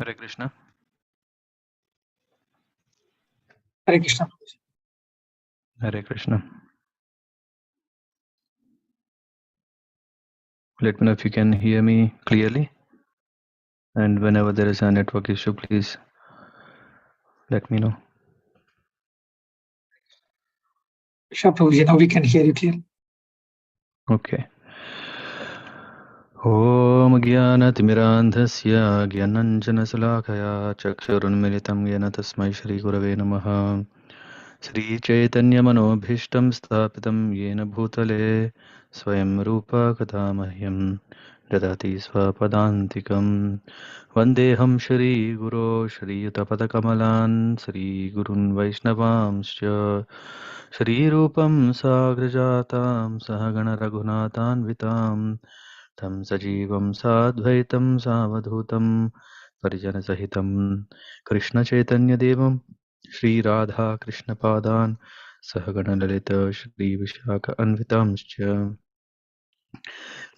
Hare Krishna. Hare Krishna. Hare Krishna. Let me know if you can hear me clearly. And whenever there is a network issue, please let me know. Sure, Prabhuji, now we can hear you clearly. Okay. Om Jnanatimirandhasya Jnananjanasalakaya Chakshurunmilitam Yena Tasmai Shri Gurave Namaha Shri Chaitanya Manobhishtam Sthapitam Yena Bhutale Swayam Rupa Katamahyam Dadati Swapadantikam Vandeham Shri Guru Shri Yutapadakamalan Shri Gurun Vaishnavamscha Shri Rupam Sagrajatam Sahagana Raghunatan Vitam Tam Sajivam Sadvaitam Savadhutam Parijana Sahitam Krishna Chaitanya Devam Shri Radha Krishna Padan Sahagana Lalita Shri Vishaka Anvitamscha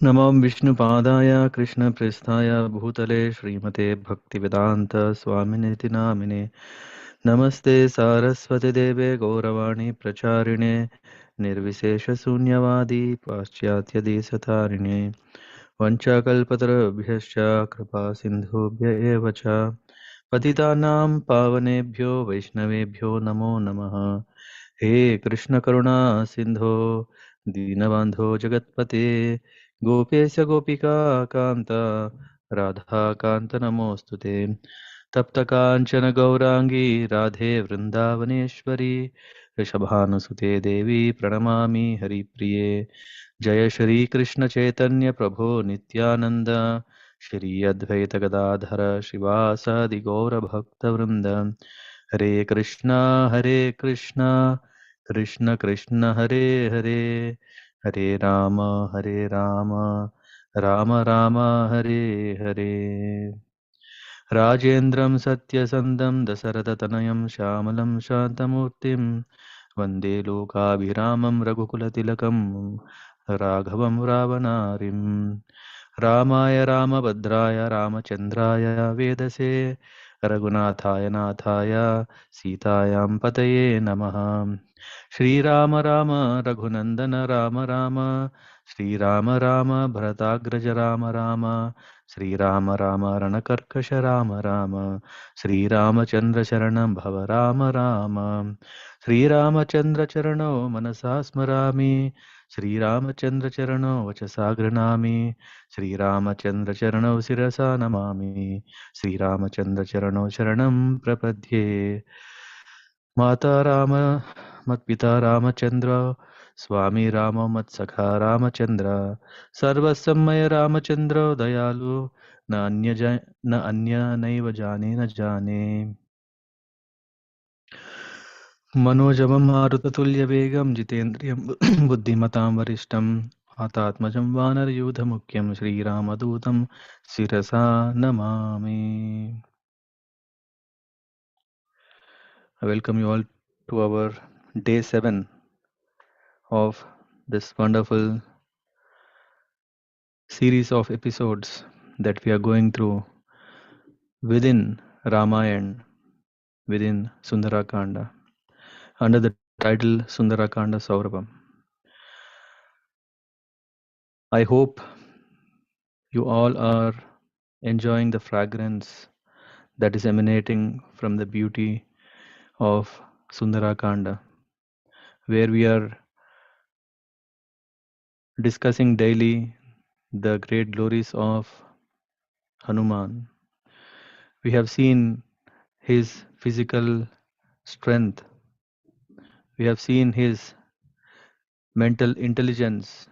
Namam Vishnu Padaya Krishna Prestaya Bhutale Srimate Bhaktivedanta Swaminiti Namine Namaste Saraswati Deve Gauravani Pracharine Nirvisesha Sunyavadi Paschatya Desatarine Vanchakalpatarabhyascha Kripa Sindhubhya Eva Cha Patitanam Pavanebhyo Vaishnavebhyo Namo Namaha He Krishna Karuna Sindho Dinabandho Jagatpate Gopesya Gopika Kanta Radha Kanta Namostute Tapta Kanchana Gaurangi Radhe Vrindavaneshwari Rishabhanusute Devi Pranamami Hari Priye Jaya Shri Krishna Chaitanya Prabhu Nityananda Shri Advaita Gadadhara Shivasadi Gaura Bhakta Vrinda Hare Krishna Krishna Krishna Hare Hare Hare Rama Rama Rama Hare Hare Rajendram Satyasandam Dasaratanayam Shamalam Shantamurtim Vande Lokabhiramam Raghukulatillakam Raghavam Ravanarim Ramaya Ramabhadraya Ramachandraya Vedase Raghunathaya Nathaya Sitayam Pataye Namaha Sri Rama Raghunandana Rama Sri Rama Bharatagraja Rama Sri Rama Ranakarkasha Rama Sri Ramachandra Sharanam Bhava Rama Sri Ramachandra Charano Manasa Smarami Sri Ramachandra Charano Vachasagranami Sri Ramachandra Charano Sirasa Namami Sri Ramachandra Charano Sharanam Prapadye Mata Rama Matpita Ramachandra Swami Rama Matsakha Ramachandra Sarvasamaya Ramachandra Dayalu Na anya naiva jane na jane Manojamam Marutatulya Vegam Jitendriyam Buddhimatam Varishtam Atatmajam Vanar Yudha Mukyam Sri Ramadutam Sirasa Namami. I welcome you all to our day 7 of this wonderful series of episodes that we are going through within Ramayana, within Sundara Kanda, under the title Sundara Kanda Saurabham. I hope you all are enjoying the fragrance that is emanating from the beauty of Sundara Kanda, where we are discussing daily the great glories of Hanuman. We have seen his physical strength. We have seen his mental intelligence.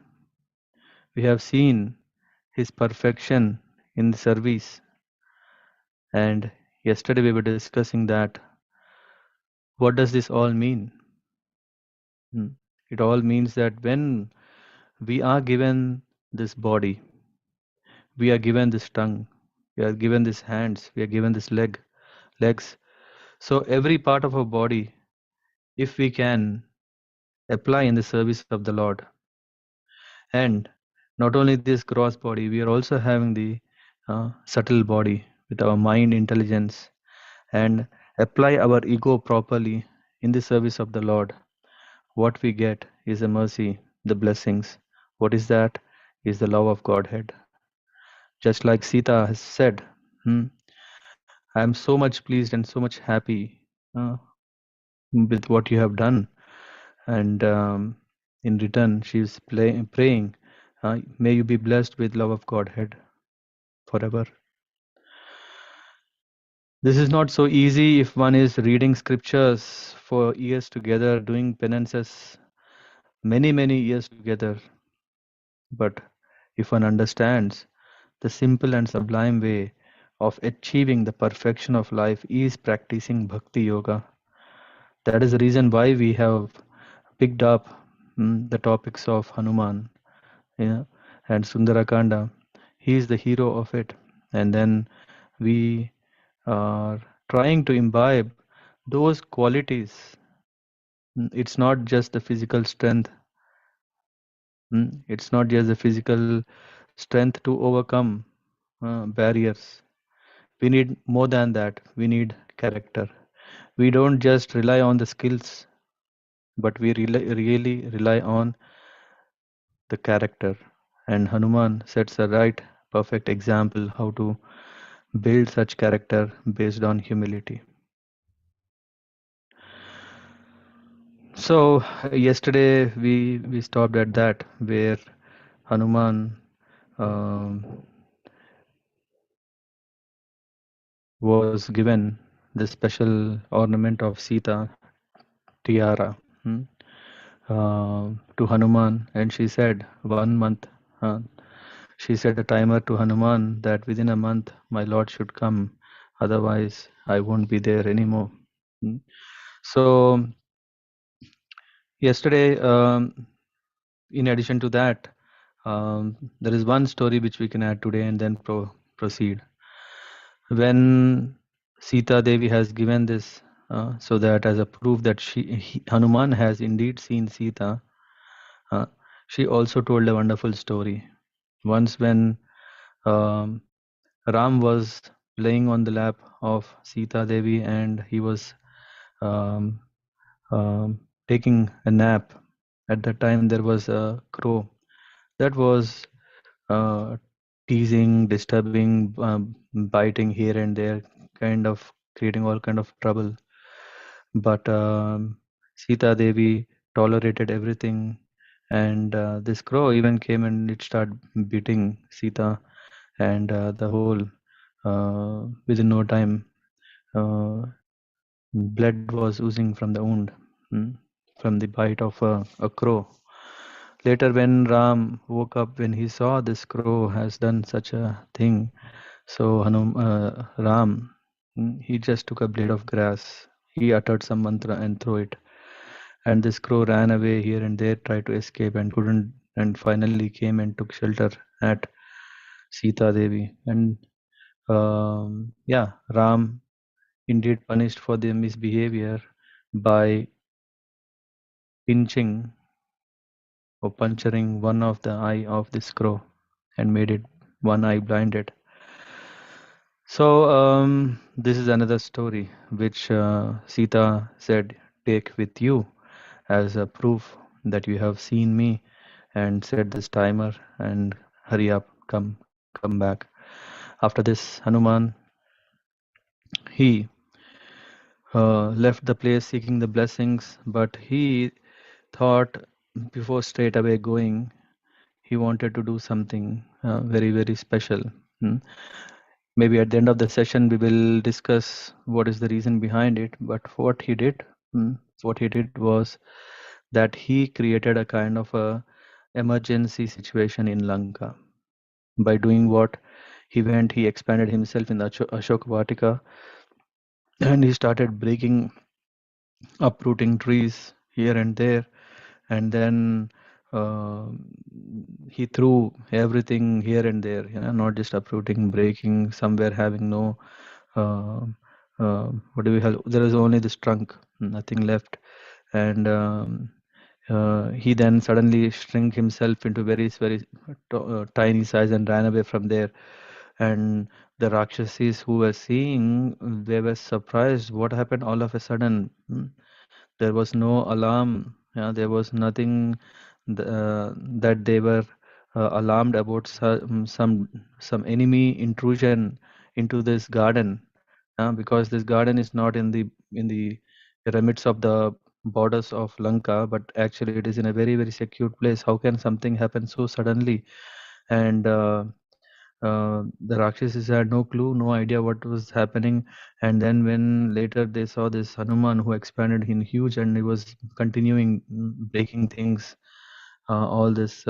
We have seen his perfection in the service. And yesterday we were discussing that. What does this all mean? It all means that when we are given this body, we are given this tongue, we are given these hands, we are given this legs. So every part of our body, if we can apply in the service of the Lord, and not only this gross body, we are also having the subtle body, with our mind intelligence, and apply our ego properly in the service of the Lord, what we get is a mercy, the blessings. What is that? Is the love of Godhead. Just like Sita has said, I am so much pleased and so much happy with what you have done. And in return, she is praying, may you be blessed with love of Godhead forever. This is not so easy if one is reading scriptures for years together, doing penances many years together. But if one understands the simple and sublime way of achieving the perfection of life is practicing Bhakti Yoga. That is the reason why we have picked up the topics of Hanuman, and Sundara Kanda. He is the hero of it. And then we are trying to imbibe those qualities. It's not just the physical strength. It's not just the physical strength to overcome barriers. We need more than that. We need character. We don't just rely on the skills, but we really rely on the character. And Hanuman sets a right, perfect example how to build such character based on humility. So yesterday we stopped at that where Hanuman was given the special ornament of Sita tiara to Hanuman, and she said 1 month. She set a timer to Hanuman that within a month my Lord should come, otherwise I won't be there anymore. So yesterday, in addition to that, there is one story which we can add today and then proceed. When Sita Devi has given this, so that as a proof that Hanuman has indeed seen Sita, she also told a wonderful story. Once when Ram was laying on the lap of Sita Devi and he was um, taking a nap. At that time, there was a crow that was teasing, disturbing, biting here and there, kind of creating all kind of trouble. But Sita Devi tolerated everything, and this crow even came and it started beating Sita, and the whole within no time blood was oozing from the wound from the bite of a crow. Later, when Ram woke up, when he saw this crow has done such a thing, so Ram, he just took a blade of grass. He uttered some mantra and threw it. And this crow ran away here and there, tried to escape and couldn't, and finally came and took shelter at Sita Devi. And Ram indeed punished for their misbehavior by pinching or puncturing one of the eye of this crow and made it one eye blinded. So this is another story which Sita said, take with you as a proof that you have seen me, and set this timer and hurry up, come back. After this, Hanuman, he left the place seeking the blessings, but he thought before straight away going, he wanted to do something very special. Maybe at the end of the session we will discuss what is the reason behind it. But what he did was that he created a kind of a emergency situation in Lanka. By doing what, he expanded himself in the Ashoka Vatika, and he started breaking, uprooting trees here and there, and then uh, he threw everything here and there, not just uprooting, breaking, somewhere having no uh, what do we have, there is only this trunk, nothing left. And he then suddenly shrink himself into very tiny size and ran away from there. And the Rakshasis who were seeing, they were surprised. What happened all of a sudden? There was no alarm. Yeah, there was nothing that they were alarmed about some enemy intrusion into this garden. Because this garden is not in the remits of the borders of Lanka, but actually it is in a very very secure place. How can something happen so suddenly? And the Rakshasas had no clue, no idea what was happening. And then when later they saw this Hanuman who expanded in huge and he was continuing breaking things, all this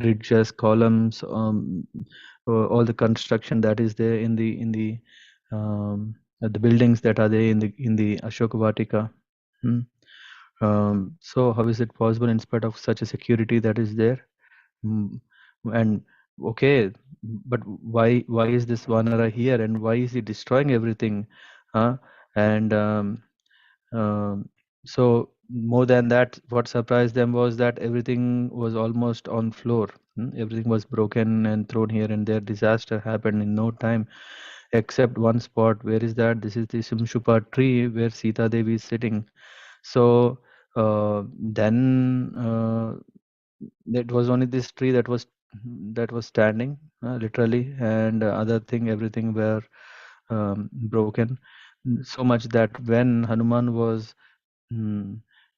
ridges, columns, all the construction that is there in the buildings that are there in the Ashoka Vatika. Hmm. So how is it possible in spite of such a security that is there? Mm, And okay, but why is this Vanara here and why is he destroying everything? Huh? And so more than that, what surprised them was that everything was almost on floor. Everything was broken and thrown here and there. Disaster happened in no time, except one spot. Where is that? This is the Simshupa tree where Sita Devi is sitting. So then it was only this tree that was standing literally, and other thing everything were broken. So much that when Hanuman was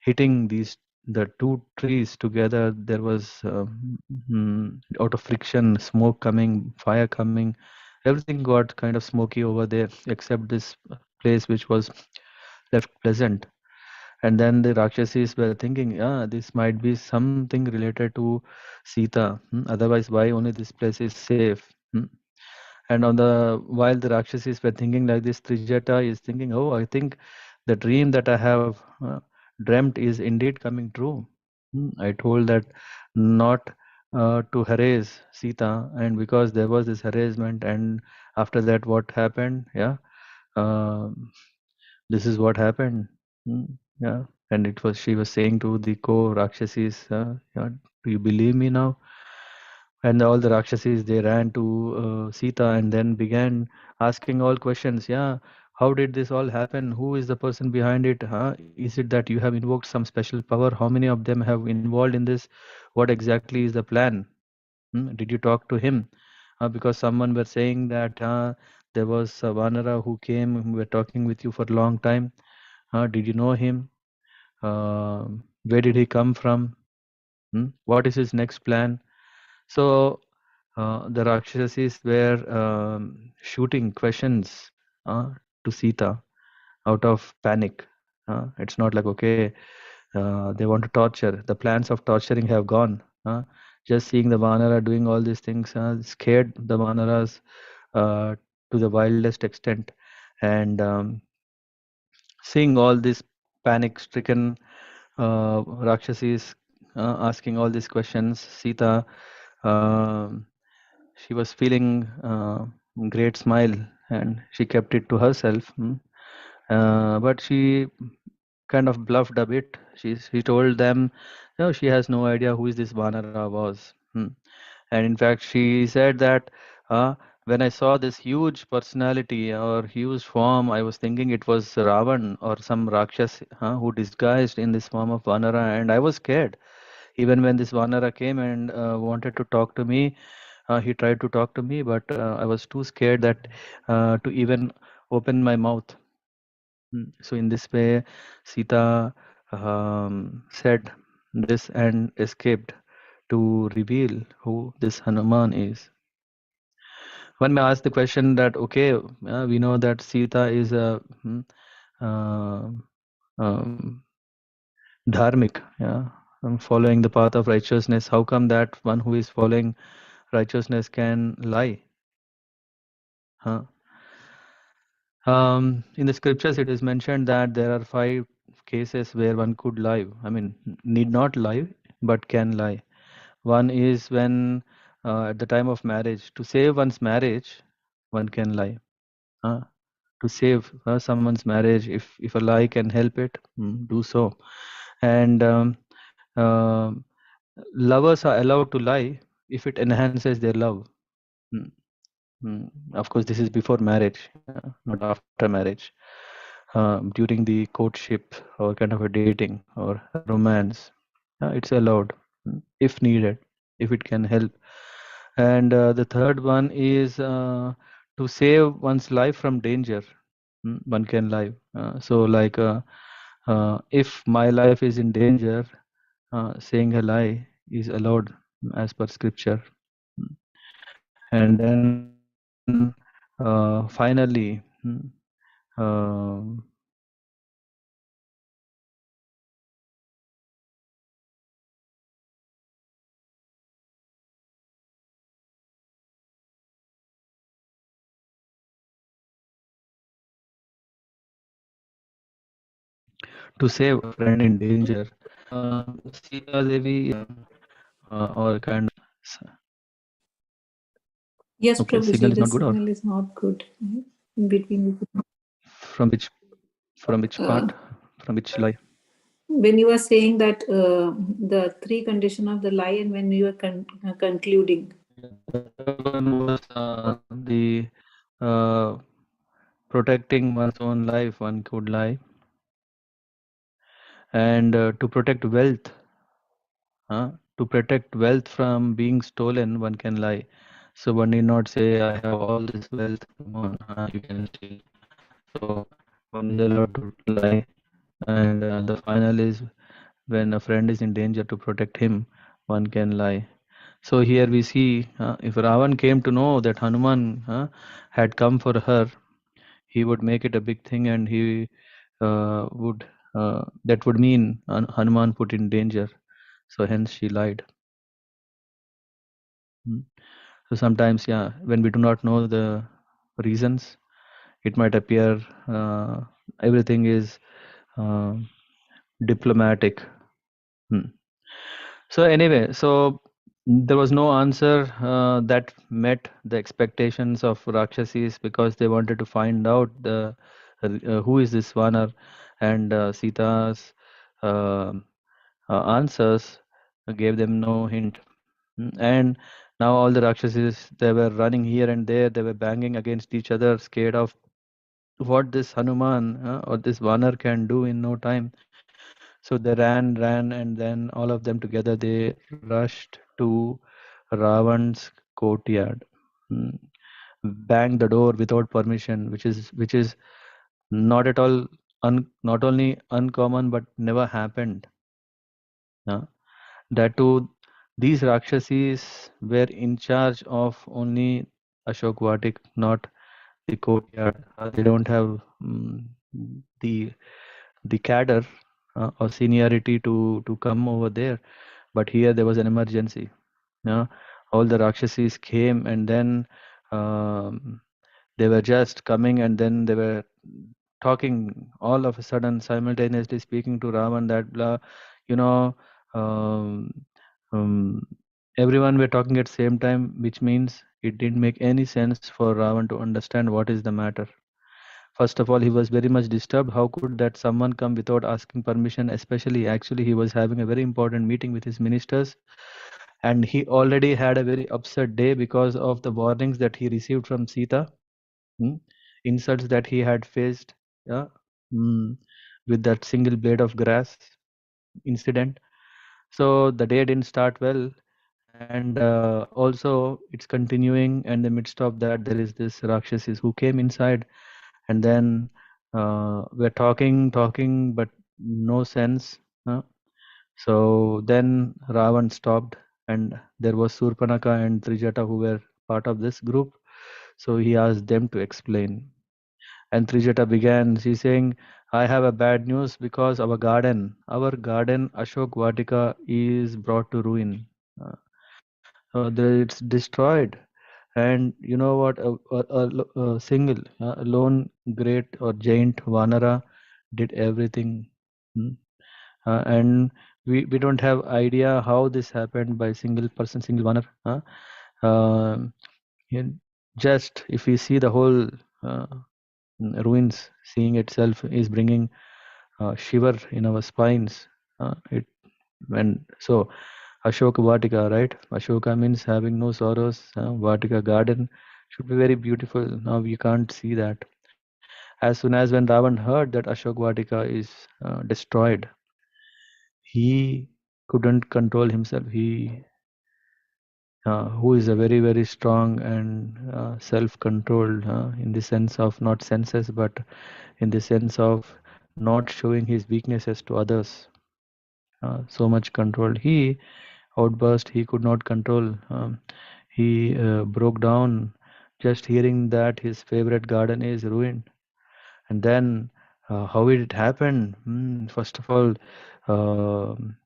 hitting the two trees together, there was out of friction, smoke coming, fire coming. Everything got kind of smoky over there, except this place which was left pleasant. And then the Rakshasis were thinking, yeah, this might be something related to Sita. Otherwise, why only this place is safe? And while the Rakshasis were thinking like this, Trijata is thinking, oh, I think the dream that I have dreamt is indeed coming true. I told that not to harass Sita, and because there was this harassment, and after that, what happened? Yeah, um this is what happened. Yeah, and she was saying to the co-Rakshasis, yeah, do you believe me now? And all the Rakshasis, they ran to Sita and then began asking all questions. Yeah, how did this all happen? Who is the person behind it? Is it that you have invoked some special power? How many of them have involved in this? What exactly is the plan? Did you talk to him? Because someone were saying that there was a Vanara who came, who were talking with you for a long time. Did you know him? Where did he come from? What is his next plan? So the Rakshasis were shooting questions to Sita out of panic. It's not like, okay, they want to torture. The plans of torturing have gone. Just seeing the Vanara doing all these things scared the Vanaras uh, to the wildest extent. And seeing all this panic-stricken Rakshasis asking all these questions, Sita, um she was feeling great smile and she kept it to herself. But she kind of bluffed a bit. She told them, no, she has no idea who is this Vanara was. And in fact, she said that when I saw this huge personality or huge form, I was thinking it was Ravan or some Rakshas who disguised in this form of Vanara, and I was scared. Even when this Vanara came and wanted to talk to me, he tried to talk to me, but I was too scared that to even open my mouth. So in this way, Sita said this and escaped to reveal who this Hanuman is. One may ask the question that, okay, we know that Sita is a uh, um, dharmic, yeah, following the path of righteousness. How come that one who is following righteousness can lie? Huh? In the scriptures, it is mentioned that there are 5 cases where one could lie. I mean, need not lie, but can lie. One is when, at the time of marriage, to save one's marriage, one can lie. Uh, to save someone's marriage, if a lie can help it, do so. And um lovers are allowed to lie if it enhances their love. Mm. Of course, this is before marriage, not after marriage. During the courtship or kind of a dating or romance, it's allowed if needed, if it can help. And the third one is to save one's life from danger. One can lie. So, like, if my life is in danger, saying a lie is allowed as per scripture. And then finally, um, to save a friend in danger, Sita Devi or kind of, Yes, okay, signal Prabhuji, is the not good, or signal is not good in between. from which Uh, part, from which lie? when you are saying that the three condition of the lie and when you are concluding. The third one was the uh, protecting one's own life, one could lie, and to protect wealth. To protect wealth from being stolen, one can lie. So one need not say, "I have all this wealth." Come on, you can steal. So one is allowed to lie, and the final is when a friend is in danger, to protect him, one can lie. So here we see, if Ravan came to know that Hanuman had come for her, he would make it a big thing, and he would that would mean Hanuman put in danger. So hence she lied. Hmm. So sometimes, yeah, when we do not know the reasons, it might appear everything is uh, diplomatic. Hmm. So anyway, so there was no answer that met the expectations of Rakshasis, because they wanted to find out the who is this Vanar, and Sita's uh, answers gave them no hint. And now all the Rakshasis, they were running here and there, they were banging against each other, scared of what this Hanuman or this Vanar can do in no time. So they ran, and then all of them together they rushed to Ravan's courtyard, mm, banged the door without permission, which is not at all not only uncommon but never happened. uh, that too, these Rakshasis were in charge of only Ashok Vatik, not the courtyard. They don't have the cadre or seniority to come over there. But here there was an emergency. All the Rakshasis came, and then um, they were just coming, and then they were talking all of a sudden, simultaneously speaking to Ravan that blah, you know, um, um, everyone were talking at same time, which means it didn't make any sense for Ravan to understand what is the matter. First of all, he was very much disturbed. How could that someone come without asking permission? Especially, actually, he was having a very important meeting with his ministers, and he already had a very upset day because of the warnings that he received from Sita, hmm, insults that he had faced, yeah, mm, with that single blade of grass incident. So the day didn't start well, and also it's continuing. And in the midst of that, there is this Rakshasis who came inside, and then we're talking, but no sense. So then Ravan stopped, and there was Surpanaka and Trijata who were part of this group. So he asked them to explain. And Trijata began, she's saying, I have a bad news, because our garden Ashok Vatika is brought to ruin. Uh, it's destroyed. And you know what? A single, lone great or giant Vanara did everything. Hmm. And we don't have idea how this happened by single person, single Vanar. Um, and just if we see the whole uh, ruins, seeing itself is bringing shiver in our spines. It when so Ashoka Vatika, right? Ashoka means having no sorrows. Vatika garden. Should be very beautiful. Now we can't see that. As soon as when Ravan heard that Ashoka Vatika is destroyed, he couldn't control himself. He, who is a very very strong and self-controlled, in the sense of not senses, but in the sense of not showing his weaknesses to others. So much controlled. He outburst. He could not control. He broke down just hearing that his favorite garden is ruined. And then how it happened? First of all, um,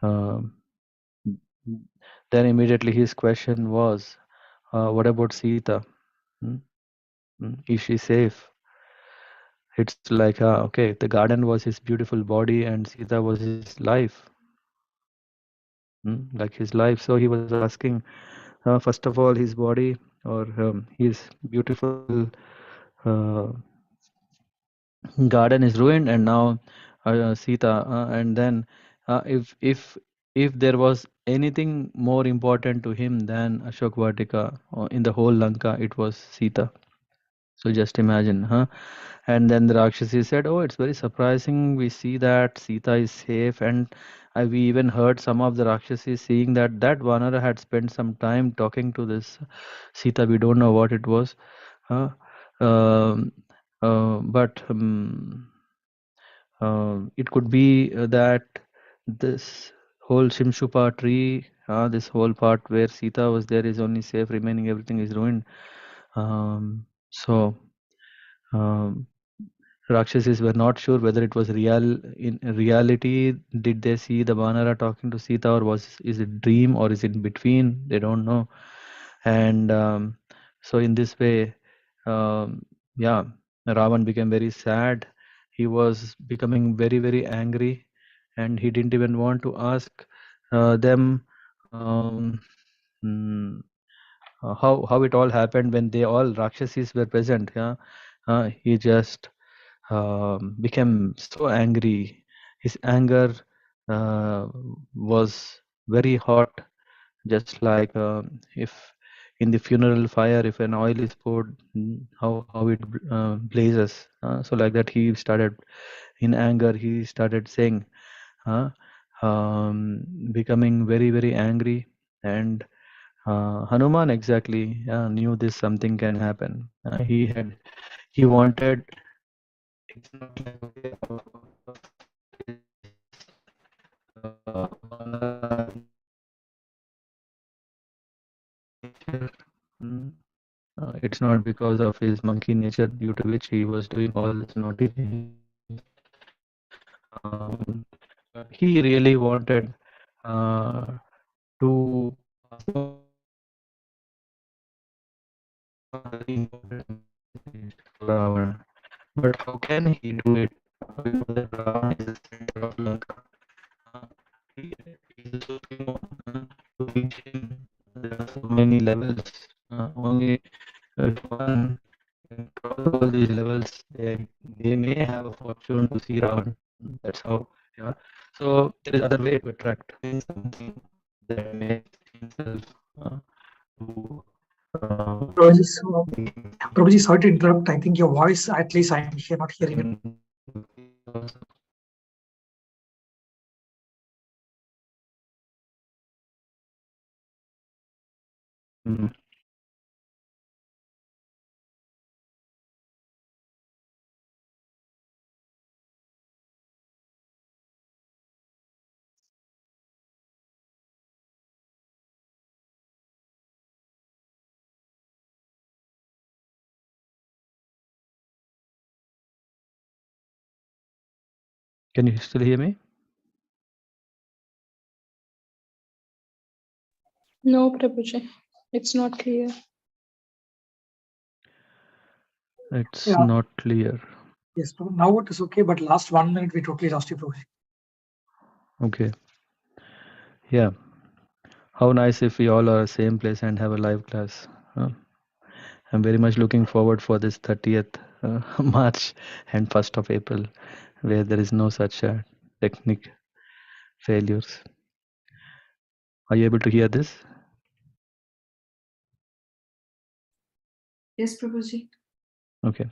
um, then immediately his question was, what about Sita? Hmm? Is she safe? It's like, okay, the garden was his beautiful body and Sita was his life, like his life. So he was asking, first of all, his body or his beautiful uh, garden is ruined, and now Sita. And then, if there was anything more important to him than Ashok Vatika in the whole Lanka, it was Sita. So just imagine, huh? And then the Rakshasi said, "Oh, it's very surprising. We see that Sita is safe." And we even heard some of the Rakshasi saying that that Vanara had spent some time talking to this Sita. We don't know what it was, huh? Um, but it could be that this whole Shimshupa tree, this whole part where Sita was there, is only safe. Remaining everything is ruined. So. Um, Rakshasas were not sure whether it was real. In reality, did they see the Vanara talking to Sita, or is it dream, or is it in between? They don't know. And so in this way, yeah, Ravan became very sad. He was becoming very very angry, and he didn't even want to ask them um, mm, how it all happened when they all Rakshasas were present. Yeah, he just became so angry. His anger uh, was very hot, just like if in the funeral fire, if an oil is poured, how it blazes. So like that, he started in anger. He started saying, uh, becoming very very angry. And Hanuman exactly knew this something can happen. He wanted. It's not like okay, nature. Mm, it's not because of his monkey nature due to which he was doing all this naughty things. Um, but he really wanted to pass on a very important message to Ravana. But how can he do it? We know that Ravana is the center of Lanka. Uh, he, he is the supremo. To reach him, there are so many levels. Only if one can cross all these levels, they may have a fortune to see Ravan. That's how. Yeah. So there is other way to attract something that makes himself to. Prabhuji, so, Prabhuji, sorry to interrupt. I think your voice, at least I'm here not hearing it. Mm. Can you still hear me? No, Prabhuji, it's not clear. It's Yeah. not clear. Yes, now it is okay, but last 1 minute we totally lost you, Prabhuji. Okay. Yeah. How nice if we all are same place and have a live class. I'm very much looking forward for this 30th March and 1st of April, where there is no such technique failures. Are you able to hear this? Yes, Prabhuji. Okay.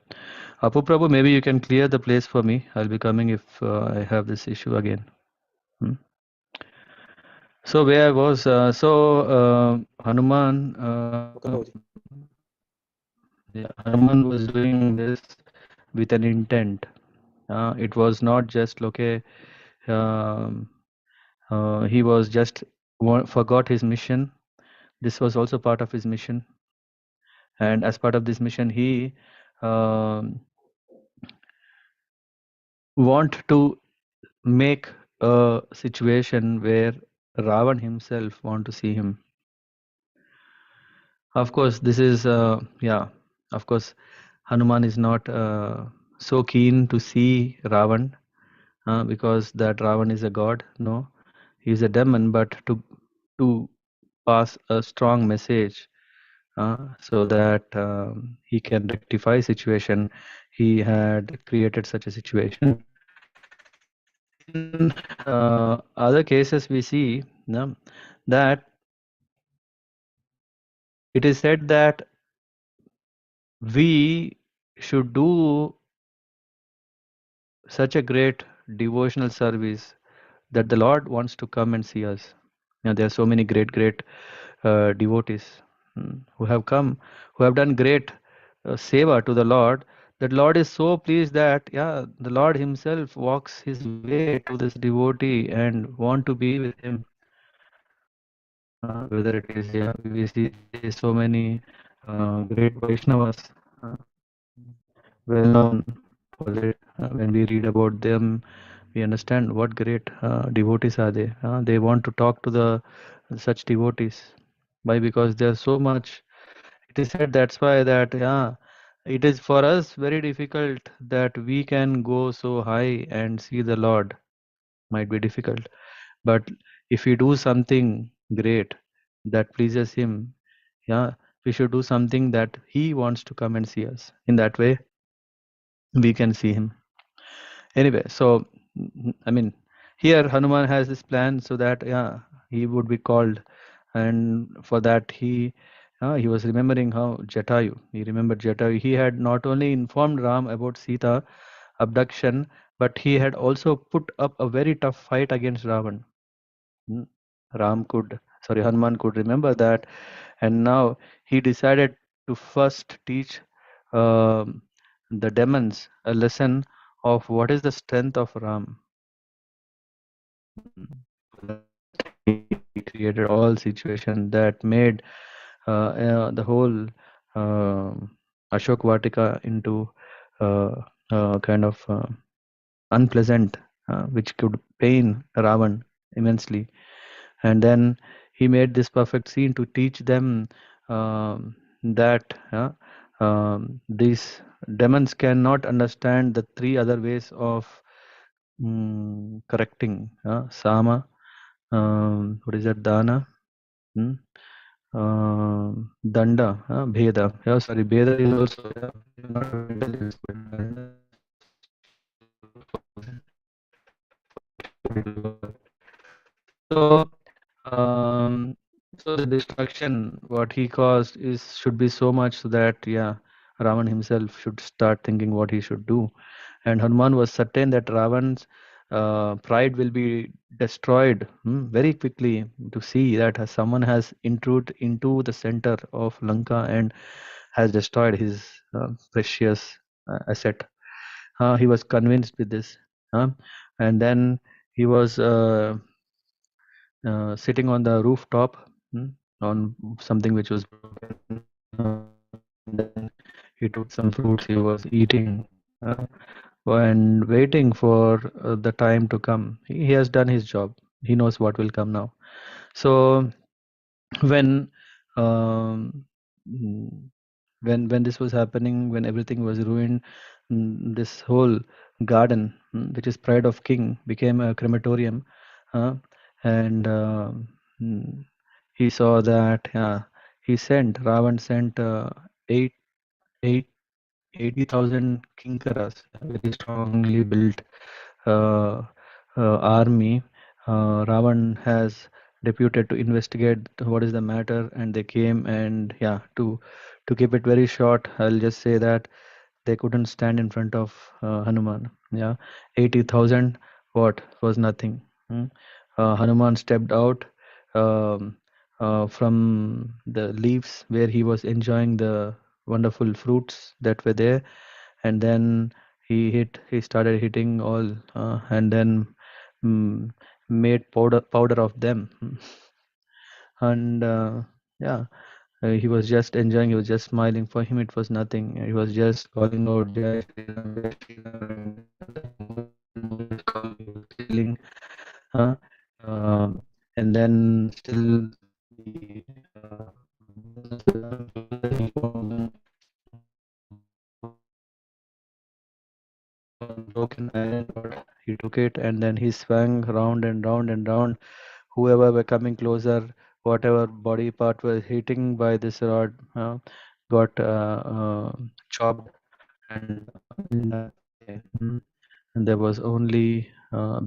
Apu Prabhu, maybe you can clear the place for me. I'll be coming if I have this issue again. So where I was, Hanuman, Hanuman was doing this with an intent. It was not just okay. Um, he was just forgot his mission. This was also part of his mission, and as part of this mission, he um, want to make a situation where Ravan himself want to see him. Of course, this is of course, Hanuman is not so keen to see Ravan because that Ravan is a god. No, he is a demon. But to pass a strong message so that he can rectify situation, he had created such a situation. In other cases, we see that it is said that we should do such a great devotional service that the Lord wants to come and see us. There are so many great devotees who have come, who have done great seva to the Lord. That Lord is so pleased that the Lord Himself walks His way to this devotee and want to be with him. Whether it is we see so many great Vaishnavas, well known for it. When we read about them, we understand what great devotees are they. They want to talk to the such devotees. Why? Because they are so much. It is said that's why that it is for us very difficult that we can go so high and see the Lord. Might be difficult, but if we do something great that pleases Him, we should do something that He wants to come and see us. In that way, we can see Him. Anyway, so I mean, here Hanuman has this plan so that he would be called, and for that he was remembering how Jatayu. He remembered Jatayu. He had not only informed Ram about Sita abduction, but he had also put up a very tough fight against Ravan. Hanuman could remember that, and now he decided to first teach um, the demons a lesson of what is the strength of Ram. He created all situation that made the whole Ashoka Vatika into kind of unpleasant, which could pain Ravan immensely. And then he made this perfect scene to teach them that these demons cannot understand the three other ways of correcting Sama. What is that? Dana, Danda, Bheda. Sorry, Bheda is also not intelligence, but so so the destruction what he caused should be so much so that Ravan himself should start thinking what he should do. And Hanuman was certain that Ravan's pride will be destroyed very quickly, to see that someone has intruded into the center of Lanka and has destroyed his precious asset. He was convinced with this, and then he was sitting on the rooftop on something which was broken. Then he took some fruits he was eating and waiting for the time to come. He has done his job. He knows what will come now. So when um, mm, when this was happening, when everything was ruined, this whole garden, which is pride of king, became a crematorium, and mm, he saw that Ravan sent eight eight 80,000 kinkaras, a very strongly built uh, army. Ravan has deputed to investigate what is the matter, and they came. And yeah, to keep it very short, I'll just say that they couldn't stand in front of Hanuman. Yeah, 80,000 what was nothing. Hmm. Hanuman stepped out um, from the leaves where he was enjoying the wonderful fruits that were there, and then he started hitting all, and then mm, made powder of them. And yeah, he was just enjoying, he was just smiling. For him it was nothing, he was just calling out Jai Shri Ram, Jai Shri Ram, and he was killing, huh? And then still the broken iron rod, he took it and then he swung round and round and round. Whoever were coming closer, whatever body part was hitting by this rod, got chopped. And mm, and there was only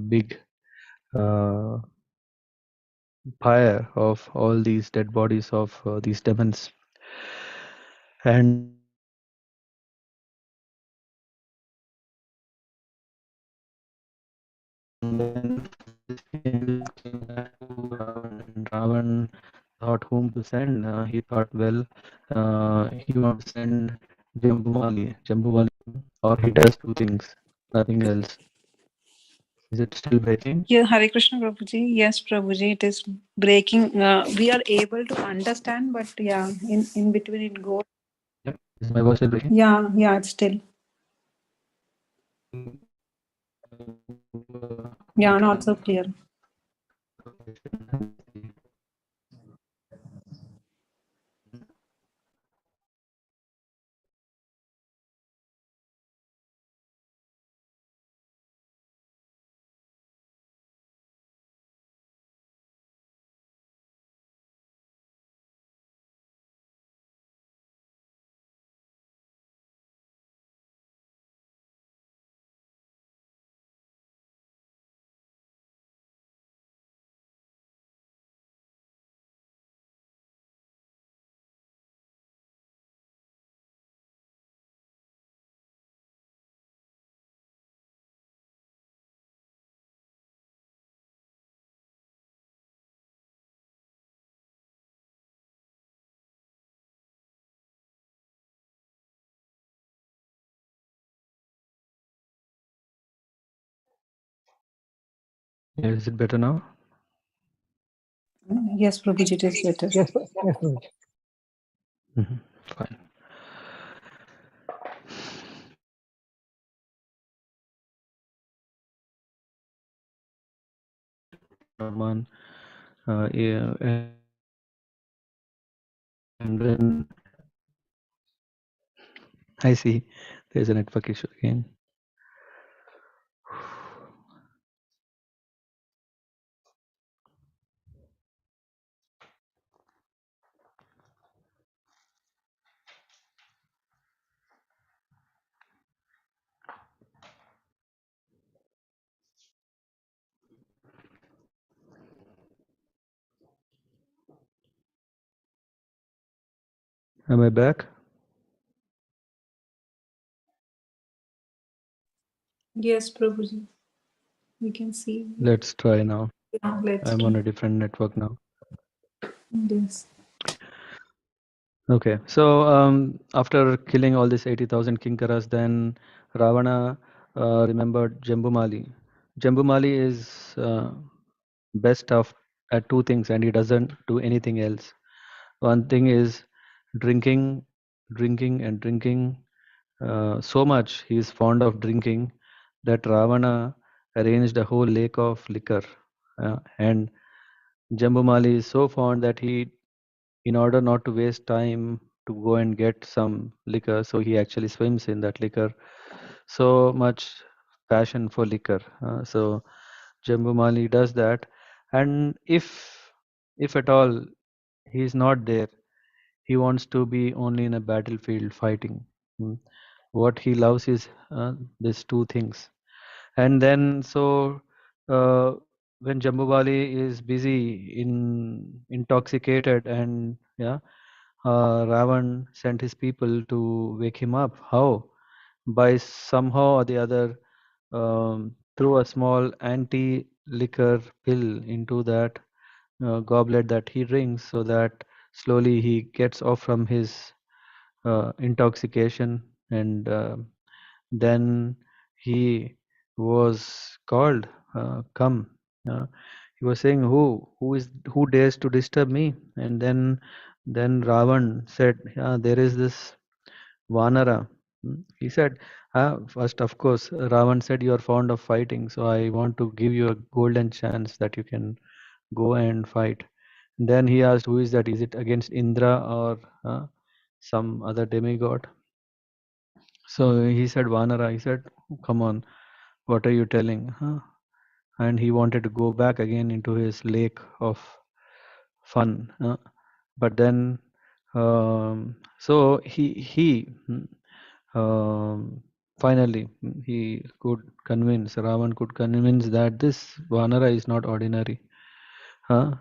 big uh, pyre of all these dead bodies of these demons. And then came back to Ravan, and Ravan thought whom to send. He thought, well, he wants to send Jambumali, or he does two things, nothing else. Is it still breaking? Yeah, Hare Krishna Prabhuji. Yes, Prabhuji, it is breaking. We are able to understand, but yeah, in between it goes. Yep. Is my voice still breaking? Yeah, it's still. Yeah, not so clear. Yeah, is it better now? Yes, Prabhuji, it is better. Yes, Prabhuji. Fine. Hanuman, yeah, and then I see there's a network issue again. Am I back? Yes, Prabhuji. We can see. Let's try now. Yeah, let's I'm try. on a different network now. Yes. Okay, so after killing all these 80,000 Kinkaras, then Ravana remembered Jambumali. Jambumali is best of at two things, and he doesn't do anything else. One thing is drinking, and drinking. So much he is fond of drinking that Ravana arranged a whole lake of liquor. And Jambumali is so fond that he, in order not to waste time to go and get some liquor, so he actually swims in that liquor. So much passion for liquor. So Jambumali does that, and if at all he is not there, he wants to be only in a battlefield fighting. Mm. What he loves is these two things. And then so uh, when Jambumali is busy intoxicated, and Ravan sent his people to wake him up. How? By somehow or the other, threw a small anti-liquor pill into that goblet that he drinks, so that slowly he gets off from his intoxication, and then he was called, come. Uh, he was saying, who dares to disturb me? And then Ravan said, there is this Vanara. He said, first, of course, Ravan said, you are fond of fighting, so I want to give you a golden chance that you can go and fight. Then he asked, who is that? Is it against Indra or some other demigod? So he said, Vanara. He said, come on, what are you telling? Huh? And he wanted to go back again into his lake of fun. But then, so finally he could convince, Ravan could convince that this Vanara is not ordinary. Huh?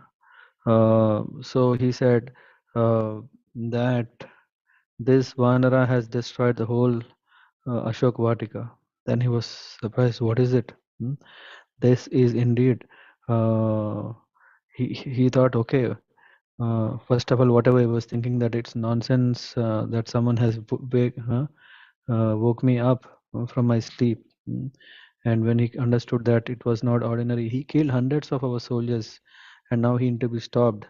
So he said that this Vanara has destroyed the whole Ashoka Vatika. Then he was surprised. What is it? This is indeed. He thought, okay. First of all, whatever I was thinking, that it's nonsense that someone has woke me up from my sleep. And when he understood that it was not ordinary, he killed hundreds of our soldiers, and now he need to be stopped.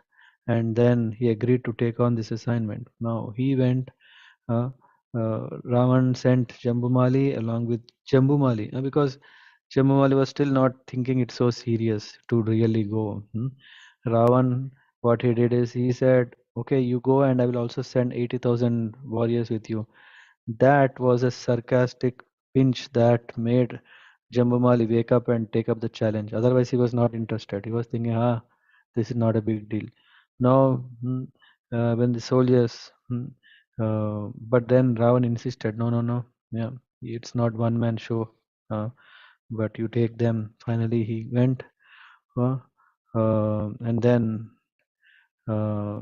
And then he agreed to take on this assignment. Now he went. Ravan sent Jambumali along with Jambumali, because Jambumali was still not thinking it so serious to really go. Ravan, what he did is he said, okay, you go, and I will also send 80,000 warriors with you. That was a sarcastic pinch that made Jambumali wake up and take up the challenge. Otherwise, he was not interested. He was thinking, this is not a big deal. Now, when the soldiers, but then Ravan insisted, no, yeah, it's not one man show, but you take them. Finally, he went, and then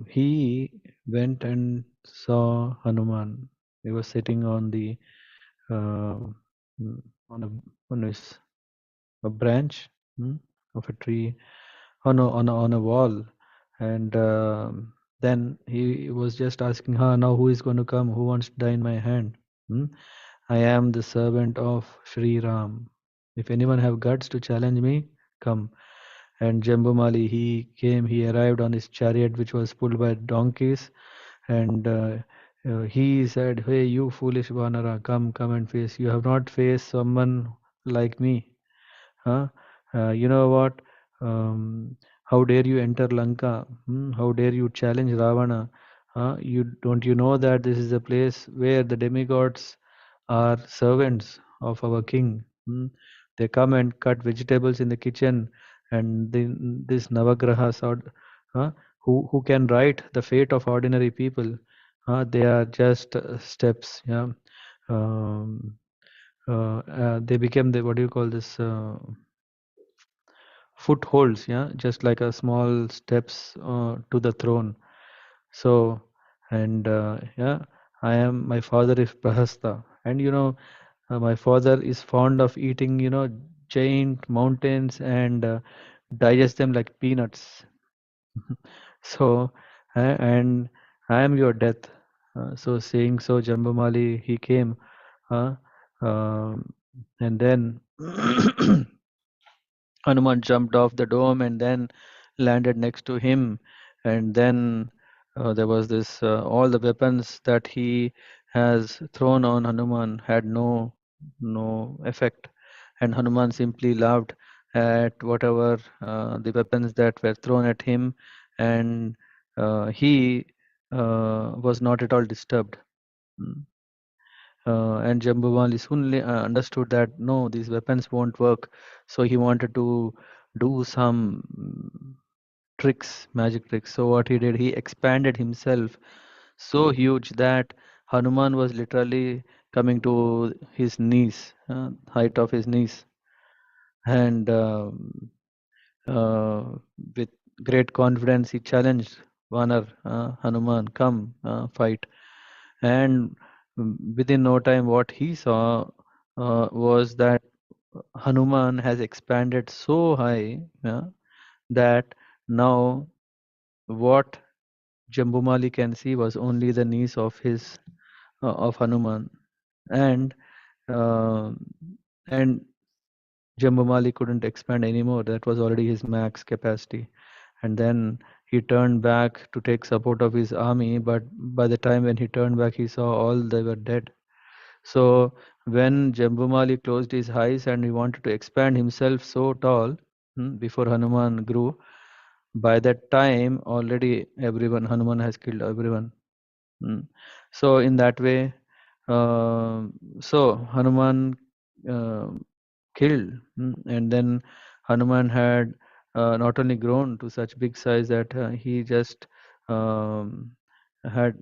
he went and saw Hanuman. He was sitting on the on a branch of a tree, on a wall, and then he was just asking, now who is going to come? Who wants to die in my hand? I am the servant of Sri Ram. If anyone have guts to challenge me, come. And Jambumali, he arrived on his chariot, which was pulled by donkeys, and he said, hey, you foolish Vanara, come and face. You have not faced someone like me. Huh? You know what? How dare you enter Lanka? How dare you challenge Ravana? You know that this is a place where the demigods are servants of our king? They come and cut vegetables in the kitchen, and this Navagrahas, who can write the fate of ordinary people? They are just steps. Yeah. Um, they became the, what do you call this, footholds, just like a small steps to the throne. So, and my father is Prahasta, and my father is fond of eating giant mountains, and digest them like peanuts. So, and I am your death. So saying so, Jambumali, he came, uh, um, and then Hanuman jumped off the dome and then landed next to him. And then there was this, all the weapons that he has thrown on Hanuman had no effect. And Hanuman simply laughed at whatever the weapons that were thrown at him, and he was not at all disturbed. Mm. And Jambuvali soon understood that no, these weapons won't work. So he wanted to do some tricks, magic tricks. So what he did, he expanded himself so huge that Hanuman was literally coming to his knees, height of his knees. And with great confidence, he challenged Vanar, Hanuman, come fight. And within no time, what he saw was that Hanuman has expanded so high that now what Jambumali can see was only the knees of his of Hanuman, and uh, and Jambumali couldn't expand anymore. That was already his max capacity. And then he turned back to take support of his army, but by the time when he turned back, he saw all they were dead. So when Jambumali closed his eyes and he wanted to expand himself so tall before Hanuman grew, by that time already everyone Hanuman has killed everyone. So in that way, so Hanuman uh, killed, and then Hanuman had not only grown to such big size that he just had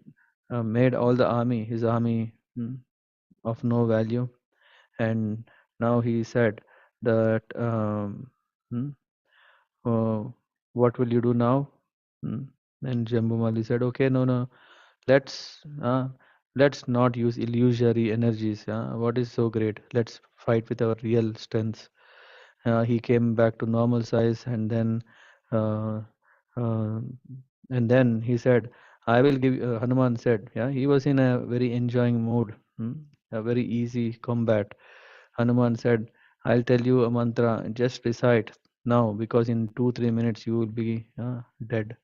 made all the army, his army, of no value. And now he said that, hmm, what will you do now? And Jambumali said, okay, no, let's not use illusory energies. What is so great? Let's fight with our real strengths. He came back to normal size, and then uh, uh, he said, I will give Hanuman said, he was in a very enjoying mood, a very easy combat. Hanuman said, I'll tell you a mantra, just recite now, because in 2-3 minutes you will be dead.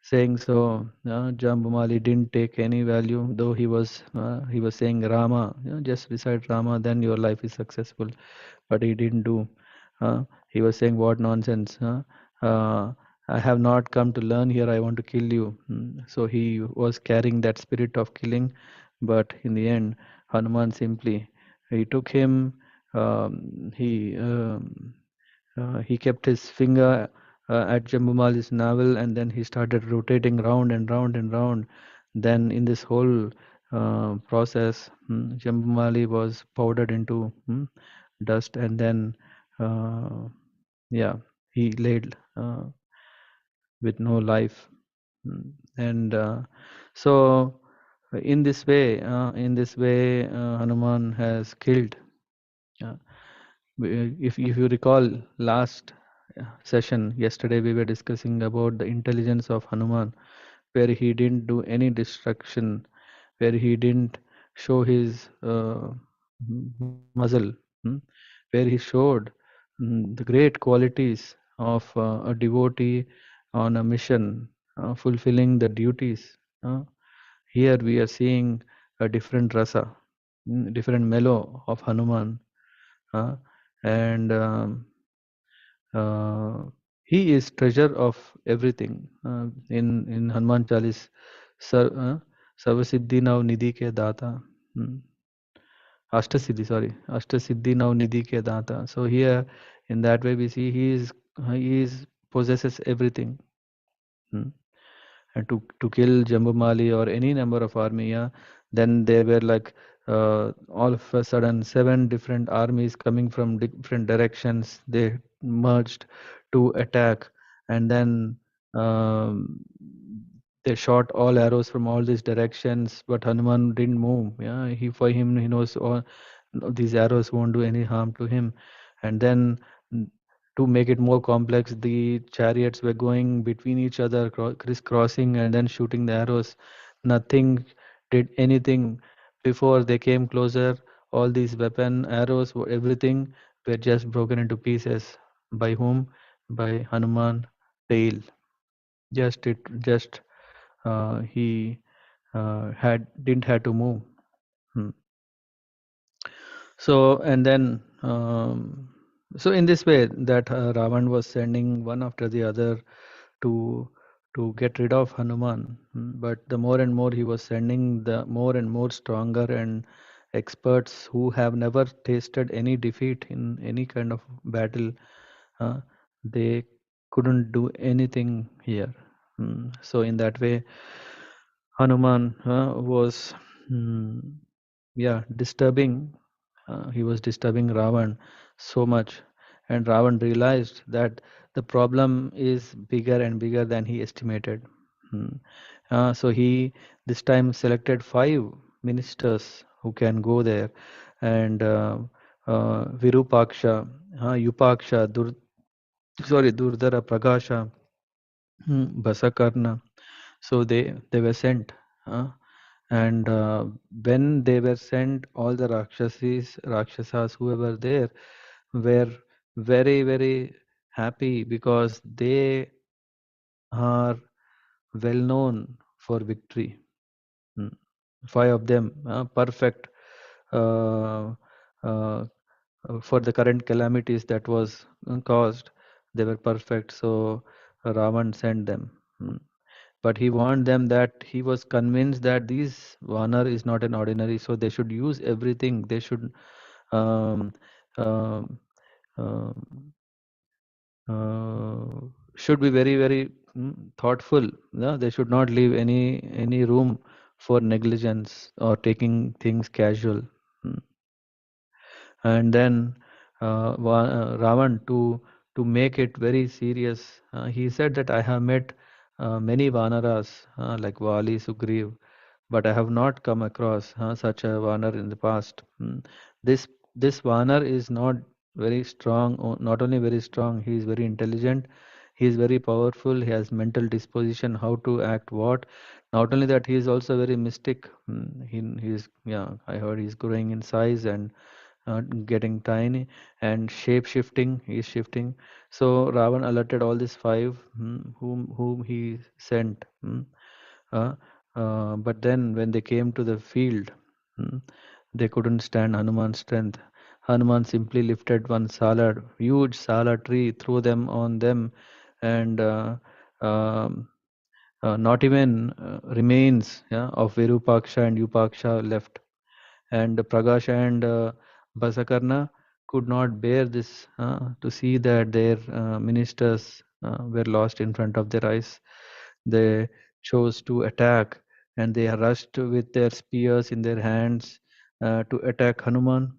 Saying so, Jambumali didn't take any value, though he was saying Rama, just recite Rama, then your life is successful. But he didn't do. He was saying, what nonsense. I have not come to learn here, I want to kill you. So he was carrying that spirit of killing, but in the end, Hanuman simply, he took him, he kept his finger at Jambumali's navel, and then he started rotating round and round and round. Then in this whole process, Jambumali was powdered into dust, and then uh, he laid with no life. And so in this way, Hanuman has killed. Uh, if you recall last session yesterday, we were discussing about the intelligence of Hanuman, where he didn't do any destruction, where he didn't show his muzzle, where he showed the great qualities of a devotee on a mission, fulfilling the duties. Here we are seeing a different rasa, different mellow of Hanuman, and uh, he is treasure of everything. In Hanuman Chalis, Sarvasiddhi Nav Nidhi ke Data. Ashtasiddhi Nav Nidhi ke Data. So here, in that way, we see he is possesses everything. And to kill Jambumali or any number of army, then there were like all of a sudden 7 different armies coming from different directions. They merged to attack, and then um, they shot all arrows from all these directions. But Hanuman didn't move. For him, he knows all these arrows won't do any harm to him. And then to make it more complex, the chariots were going between each other, crisscrossing, and then shooting the arrows. Nothing did anything. Before they came closer, all these weapon, arrows, everything were just broken into pieces. By whom? By Hanuman tail. Just he didn't have to move. So and then so in this way that Ravan was sending one after the other to get rid of Hanuman. But the more and more he was sending, the more and more stronger and experts who have never tasted any defeat in any kind of battle, they couldn't do anything here. So in that way, Hanuman was disturbing. He was disturbing Ravan so much, and Ravan realized that the problem is bigger and bigger than he estimated. So he this time selected 5 ministers who can go there, and Virupaksha, Yupaksha, Durdara, Pragasha, Basakarna. So they were sent, and when they were sent, all the Rakshasas who were there were very, very happy because they are well known for victory. 5 of them, perfect uh, uh, for the current calamities that was caused. They were perfect. So Ravan sent them. But he warned them that he was convinced that this Vanar is not an ordinary, so they should use everything. They should um, um, um, should be very, very thoughtful. Yeah? They should not leave any room for negligence or taking things casual. And then Ravan, to make it very serious, he said that I have met many Vanaras like Vali, Sugriv, but I have not come across such a Vanar in the past. This this Vanar is not very strong, not only very strong, he is very intelligent, he is very powerful, he has mental disposition, how to act what. Not only that, he is also very mystic. He is, yeah, I heard he's growing in size and getting tiny and shape shifting. He is shifting. So Ravan alerted all these 5 whom he sent. Uh, but then when they came to the field, they couldn't stand Hanuman's strength. Hanuman simply lifted one salad, huge salad tree, threw them on them, and um, not even remains, yeah, of Virupaksha and Yupaksha left. And Pragasha and Basakarna could not bear this, to see that their ministers were lost in front of their eyes. They chose to attack, and they rushed with their spears in their hands to attack Hanuman.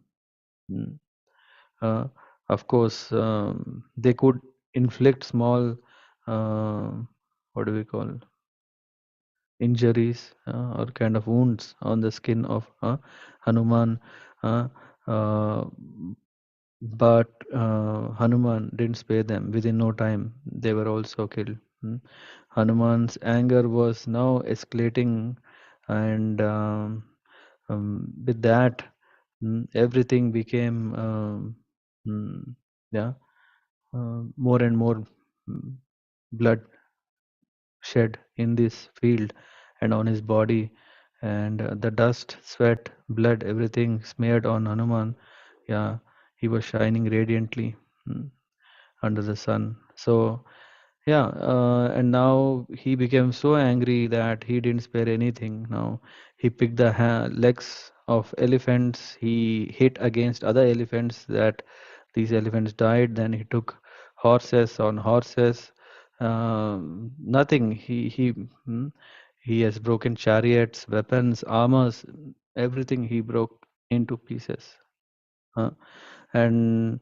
Mm. Uh, of course, they could inflict small, uh, what do we call, injuries or kind of wounds on the skin of Hanuman. Uh, uh, but Hanuman didn't spare them. Within no time, they were also killed. Hanuman's anger was now escalating, and with that, everything became yeah, more and more blood shed in this field and on his body, and the dust, sweat, blood, everything smeared on Hanuman. Yeah, he was shining radiantly under the sun. So yeah, and now he became so angry that he didn't spare anything. Now he picked the legs of elephants. He hit against other elephants that these elephants died. Then he took horses on horses. Nothing. He has broken chariots, weapons, armors, everything he broke into pieces. And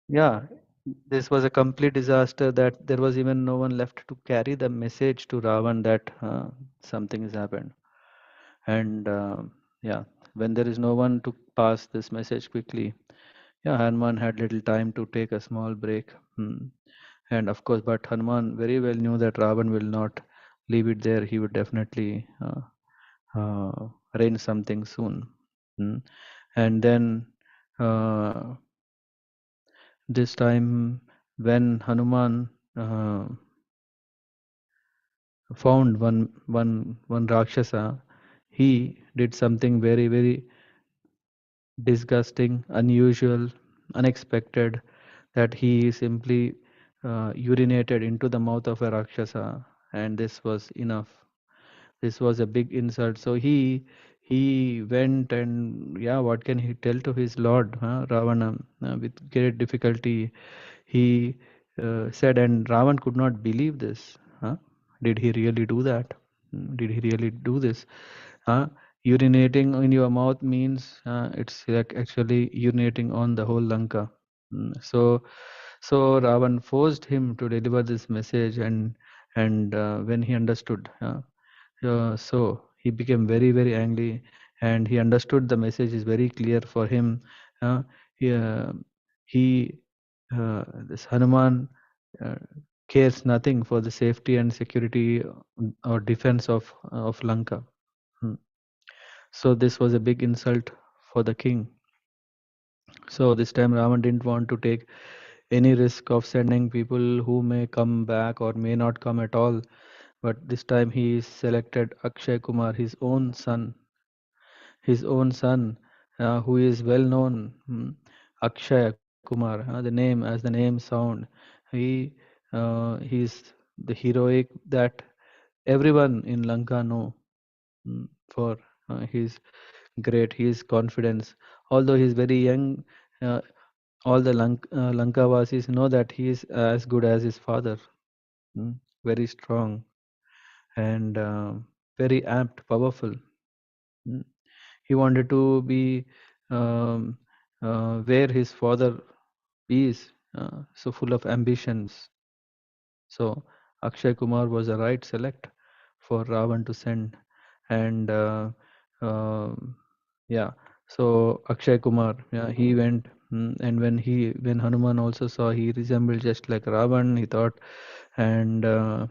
yeah, this was a complete disaster that there was even no one left to carry the message to Ravan that something has happened. And yeah, when there is no one to pass this message quickly, yeah, Hanuman had little time to take a small break. And of course, but Hanuman very well knew that Ravan will not leave it there. He would definitely rain something soon. And then this time, when Hanuman found one Rakshasa, he did something very, very disgusting, unusual, unexpected, that he simply urinated into the mouth of a Rakshasa, and this was enough. This was a big insult. So he went, and yeah, what can he tell to his lord, Ravana? With great difficulty, he said, and Ravan could not believe this. Did he really do that? Did he really do this? Urinating in your mouth means it's like actually urinating on the whole Lanka. So So Ravan forced him to deliver this message, and when he understood, so he became very very angry, and he understood the message is very clear for him. Uh, he he this Hanuman uh, cares nothing for the safety and security or defense of Lanka. Hmm. So this was a big insult for the king. So this time Ravan didn't want to take any risk of sending people who may come back or may not come at all. But this time he selected Akshay Kumar, his own son, who is well known, Akshay Kumar. The name, as the name sound, he he's the heroic that everyone in Lanka know, for his his confidence. Although he's very young, uh, all the Lankavasis know that he is as good as his father, very strong and very apt, powerful. Mm. He wanted to be um, where his father is, so full of ambitions. So Akshay Kumar was a right select for Ravan to send, and um yeah. So Akshay Kumar, yeah, he went, and when Hanuman also saw he resembled just like Ravan, he thought, and uh,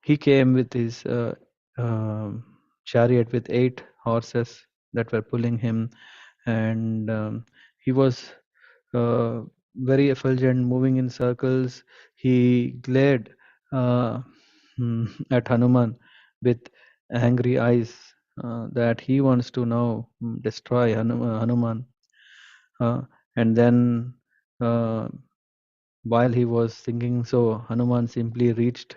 he came with his chariot with 8 horses that were pulling him, and he was uh, very effulgent, moving in circles. He glared uh, at Hanuman with angry eyes, that he wants to now destroy Hanuman. Uh, and then, uh, while he was thinking so, Hanuman simply reached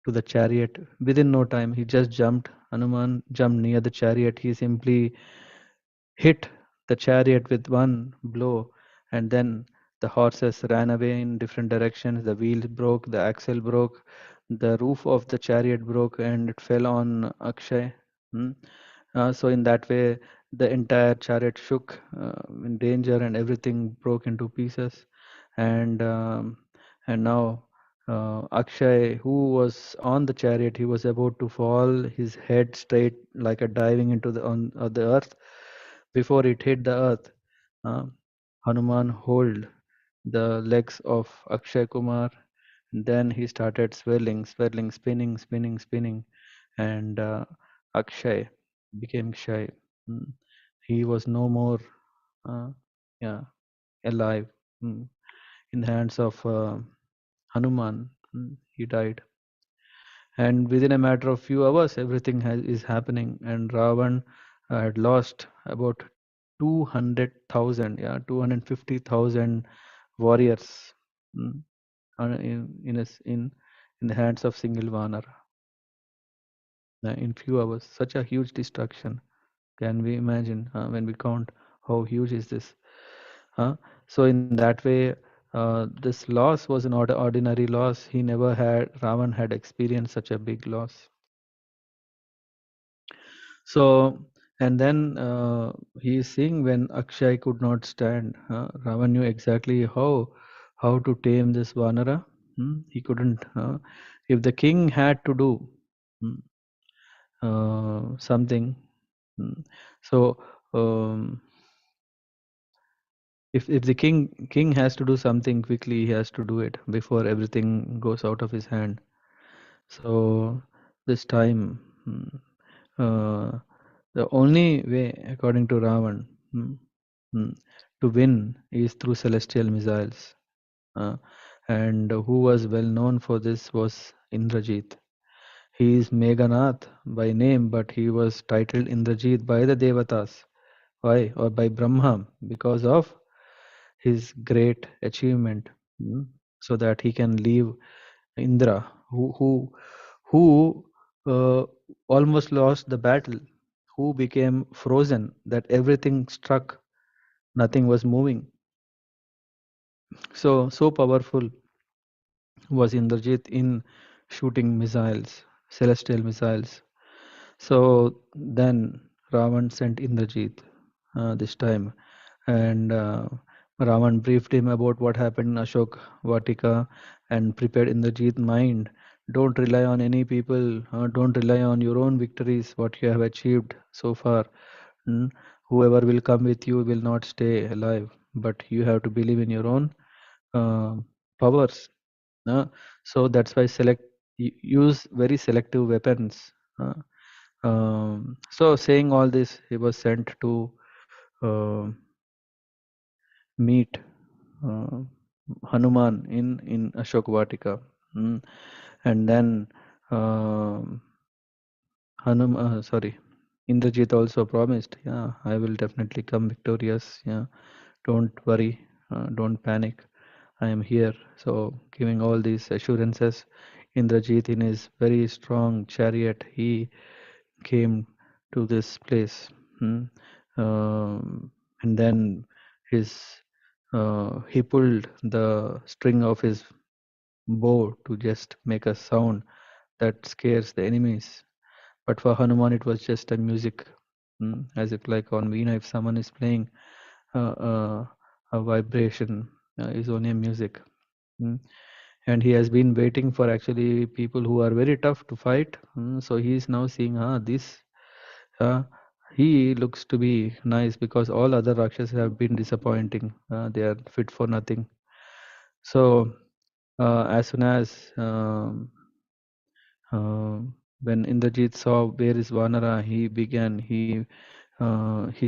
to the chariot. Within no time, he just jumped. Hanuman jumped near the chariot. He simply hit the chariot with one blow, and then the horses ran away in different directions. The wheels broke, the axle broke, the roof of the chariot broke, and it fell on Akshay. Hmm. So in that way, the entire chariot shook in danger, and everything broke into pieces. And now Akshay, who was on the chariot, he was about to fall. His head straight, like a diving into the earth. Before it hit the earth, uh, Hanuman hold the legs of Akshay Kumar. Then he started swirling, spinning, and Akshay became shy. Mm. He was no more, uh, yeah, alive. In the hands of Hanuman. He died, and within a matter of few hours, everything is happening, and Ravan had lost about 200,000, 250,000 warriors, mm, in the hands of single Vanar, in few hours. Such a huge destruction. Can we imagine, when we count how huge is this? So in that way, this loss was an ordinary loss. He never had Ravan had experienced such a big loss. So, and then he is seeing when Akshay could not stand. Ravan knew exactly how to tame this Vanara. He couldn't. If the king had to do mm, something, so um, if the king has to do something quickly, he has to do it before everything goes out of his hand. So this time, uh, the only way, according to Ravan, mm, to win is through celestial missiles. Uh, and who was well known for this was Indrajeet. He is Meghanath by name, but he was titled Indrajeet by the Devatas. Why? Or by Brahma, because of his great achievement, so that he can leave Indra, who almost lost the battle, who became frozen, that everything struck, nothing was moving. So powerful was Indrajit in shooting missiles, celestial missiles. So then Ravan sent Indrajit this time, and Ravan briefed him about what happened in Ashoka Vatika and prepared Indrajeet's mind. Don't rely on any people, don't rely on your own victories, what you have achieved so far. Mm, Whoever will come with you will not stay alive, but you have to believe in your own uh, powers. uh, so that's why use very selective weapons. So saying all this, he was sent to uh, meet uh, Hanuman in Ashoka Vatika. Mm. And then sorry, Indrajit also promised, yeah, I will definitely come victorious. Yeah, don't worry, don't panic. I am here. So, giving all these assurances, Indrajit in his very strong chariot, he came to this place. Hmm. And then his he pulled the string of his bow to just make a sound that scares the enemies. But for Hanuman, it was just a music, as if like on Veena, if someone is playing a vibration, is only a music. Mm. And he has been waiting for actually people who are very tough to fight. So he is now seeing, this. Uh, he looks to be nice because all other Rakshas have been disappointing. They are fit for nothing. So as soon as when Indrajit saw where is Vanara, he began. He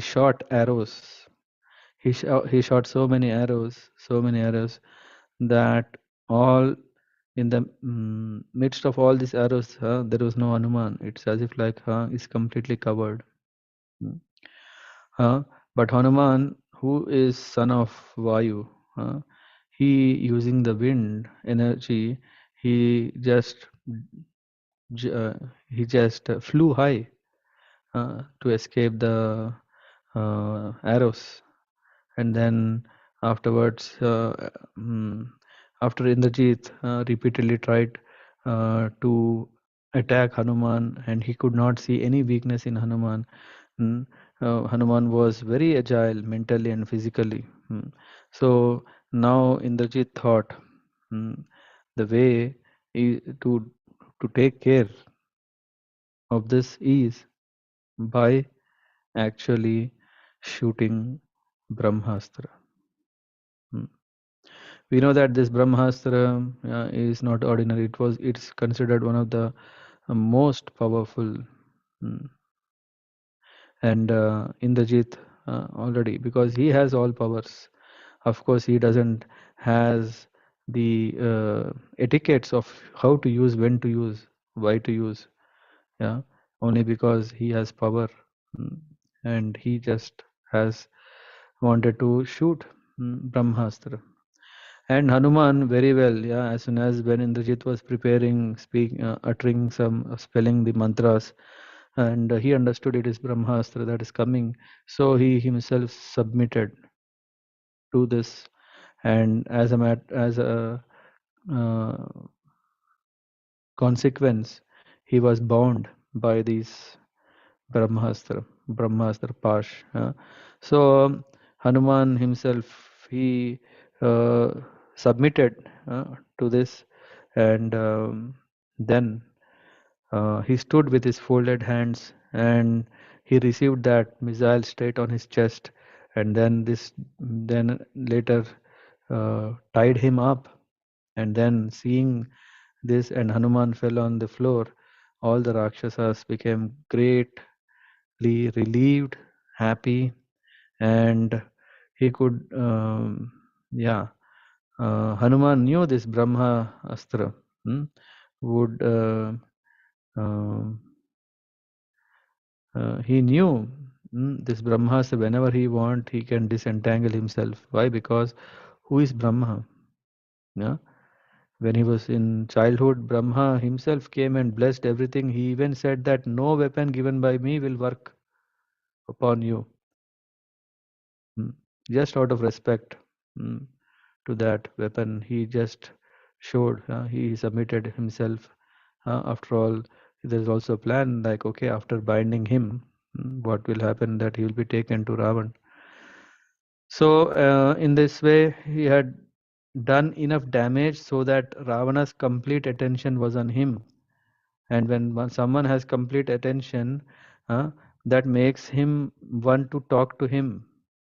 shot arrows. He shot so many arrows that all in the midst of all these arrows, there was no Hanuman. It's as if like is completely covered. Mm. But Hanuman, who is son of Vayu, he using the wind energy, he just j- uh, flew high to escape the arrows. And then afterwards, after Indrajit repeatedly tried to attack Hanuman, and he could not see any weakness in Hanuman. Mm, Hanuman was very agile mentally and physically. So now Indrajit thought, mm, the way to take care of this is by actually shooting Brahmastra. Mm. We know that this Brahmastra is not ordinary. It's considered one of the most powerful. mm, and Indrajit already, because he has all powers. Of course, he doesn't has the etiquettes of how to use, when to use, why to use. Yeah, only because he has power, mm, and he just has wanted to shoot Brahmastra. And Hanuman very well, yeah. As soon as when Indrajit was preparing, uttering some, spelling the mantras, and he understood it is Brahmastra that is coming, so he himself submitted to this, and as a uh, consequence, he was bound by these Brahmastra Pash. So Hanuman himself, he uh, submitted to this, and then he stood with his folded hands, and he received that missile straight on his chest, and then later tied him up, and then seeing this, and Hanuman fell on the floor. All the Rakshasas became greatly relieved, happy, and he could, yeah. Hanuman knew this Brahma Astra would. Um, he knew this Brahmastra, whenever he want, he can disentangle himself. Why? Because who is Brahma? Yeah. When he was in childhood, Brahma himself came and blessed everything. He even said that no weapon given by me will work upon you. Just out of respect to that weapon, he just showed, he submitted himself. After all, there is also a plan like, okay, after binding him, what will happen, that he will be taken to Ravan. So in this way, he had done enough damage so that Ravana's complete attention was on him. And when someone has complete attention, that makes him want to talk to him.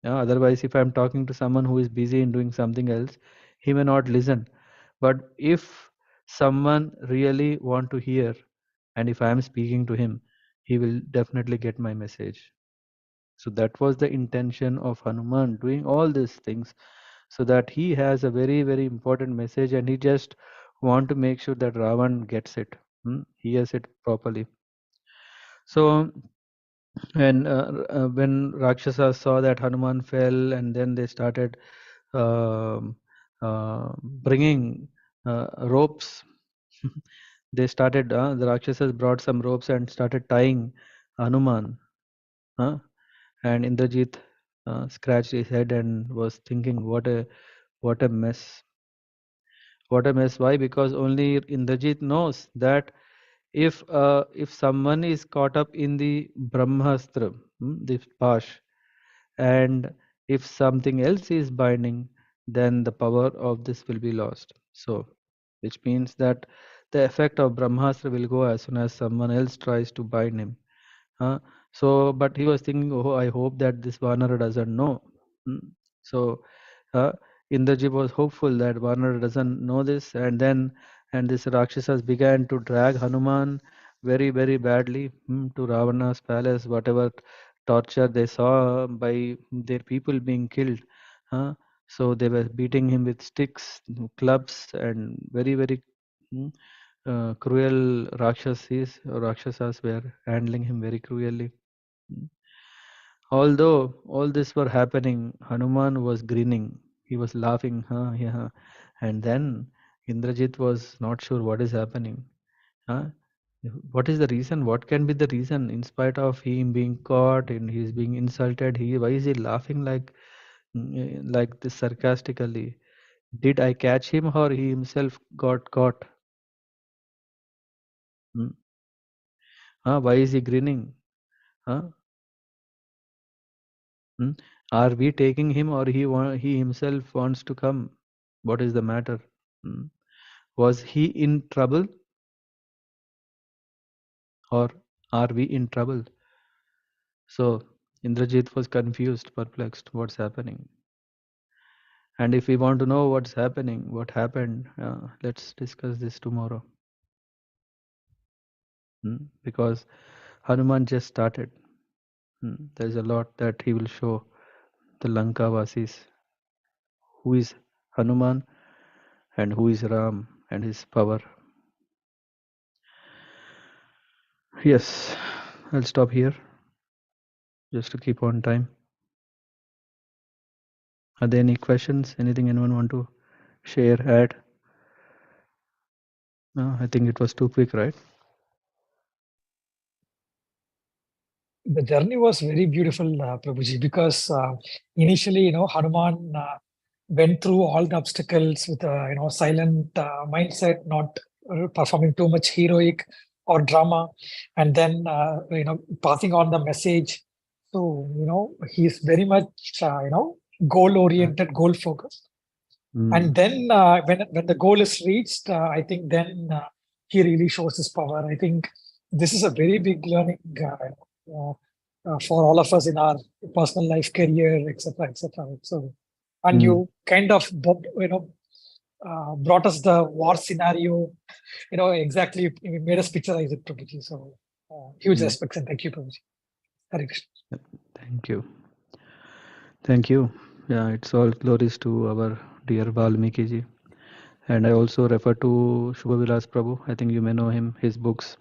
Otherwise, if I'm talking to someone who is busy in doing something else, he may not listen. But if someone really want to hear, and if I am speaking to him, he will definitely get my message. So that was the intention of Hanuman doing all these things, so that he has a very, very important message, and he just want to make sure that Ravan gets it, hears it properly. So when Rakshasas saw that Hanuman fell, and then they started bringing ropes. They started, the Rakshasas brought some ropes and started tying Hanuman. And Indrajeet scratched his head and was thinking, what a mess. What a mess. Why? Because only Indrajeet knows that if someone is caught up in the Brahmastra, the Pash, and if something else is binding, then the power of this will be lost. So, which means that the effect of Brahmastra will go as soon as someone else tries to bind him. So, but he was thinking, oh, I hope that this Vanara doesn't know. So, Indrajit was hopeful that Vanara doesn't know this, and this Rakshasas began to drag Hanuman very, very badly to Ravana's palace, whatever torture they saw by their people being killed. So they were beating him with sticks, clubs, and very, very cruel Rakshasas were handling him very cruelly. Although all this were happening, Hanuman was grinning. He was laughing, yeah. And then Indrajit was not sure what is happening. What is the reason? What can be the reason? In spite of him being caught and he's being insulted, why is he laughing like this sarcastically? Did I catch him, or he himself got caught? Why is he grinning? Are we taking him, or he himself wants to come? What is the matter? Was he in trouble, or are we in trouble? So Indrajit was confused, perplexed. What's happening? And if we want to know what's happening, what happened, let's discuss this tomorrow. Because Hanuman just started. There's a lot that he will show the Lanka Vasis. Who is Hanuman and who is Ram and his power. Yes, I'll stop here just to keep on time. Are there any questions? Anything anyone want to share, add? No, I think it was too quick, right? The journey was very beautiful, Prabhuji, because initially, Hanuman went through all the obstacles with a silent mindset, not performing too much heroic or drama, and then passing on the message. So he's very much goal oriented, goal focused. And then when the goal is reached, I think then he really shows his power. I think this is a very big learning for all of us in our personal life, career, etc., etc. So, and you kind of brought us the war scenario, exactly made us picturize it, Prabhuji. So, huge respects and thank you, Prabhuji. Hare Krishna. Thank you. Thank you. Yeah, it's all glories to our dear Valmiki ji. And I also refer to Shubhavilas Prabhu. I think you may know him, his books.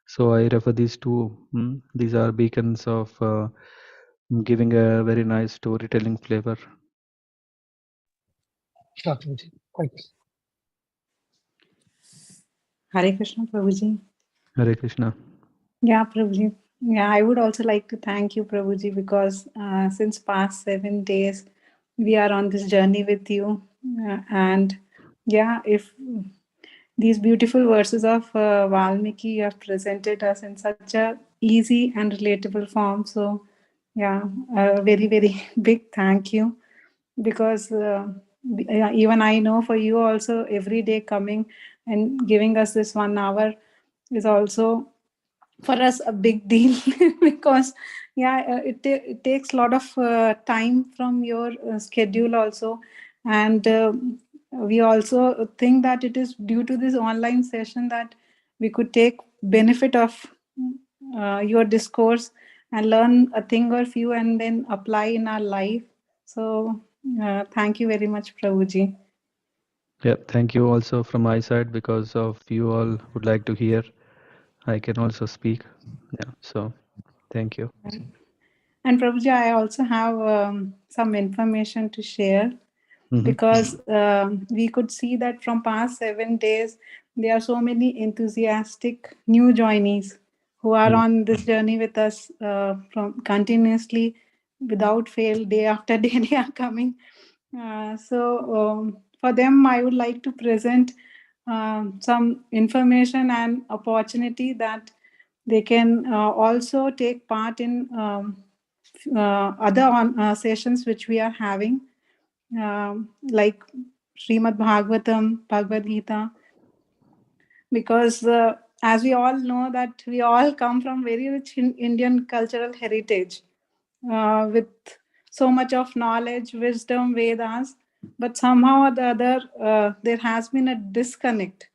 So I refer these two. These are beacons of giving a very nice storytelling flavor. Sure, Prabhuji. Thank you. Hare Krishna, Prabhuji. Hare Krishna. Yeah, Prabhuji. Yeah, I would also like to thank you, Prabhuji, because since past 7 days, we are on this journey with you. And yeah, if these beautiful verses of Valmiki you have presented us in such a easy and relatable form. So Yeah, a very, very big thank you, because yeah, even I know for you also, every day coming and giving us this 1 hour is also for us a big deal because yeah, it takes a lot of time from your schedule also. And we also think that it is due to this online session that we could take benefit of your discourse and learn a thing or few and then apply in our life. So thank you very much, Prabhuji. Yeah, thank you also from my side, because of you all would like to hear. I can also speak. Yeah, so thank you. And Prabhuji, I also have some information to share, Hmm. because we could see that from past 7 days there are so many enthusiastic new joinees who are on this journey with us from continuously, without fail, day after day they are coming. So for them I would like to present some information and opportunity that they can also take part in other sessions which we are having, like Srimad Bhagavatam, Bhagavad Gita, because as we all know that we all come from very rich Indian cultural heritage, with so much of knowledge, wisdom, Vedas, but somehow or the other there has been a disconnect,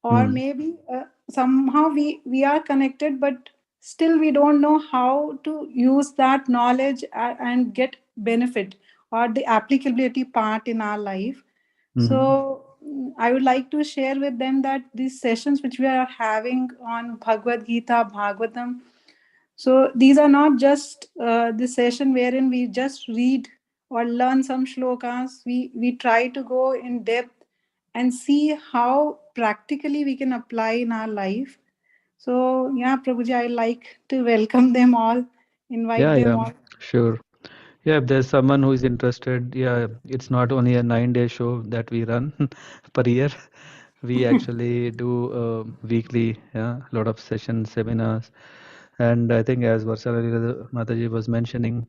or Mm. maybe somehow we are connected, but still we don't know how to use that knowledge and get benefit or the applicability part in our life. Mhm. So I would like to share with them that these sessions which we are having on Bhagavad Gita, Bhagavatam, so these are not just the session wherein we just read or learn some shlokas. We try to go in depth and see how practically we can apply in our life. So yeah, Prabhuji, I like to welcome them all, invite Yeah, them yeah, all. sure. Yeah, if there's someone who is interested, yeah, it's not only a 9 day show that we run per year. We actually do weekly, yeah, a lot of sessions, seminars. And I think, as Varsalali Mataji was mentioning,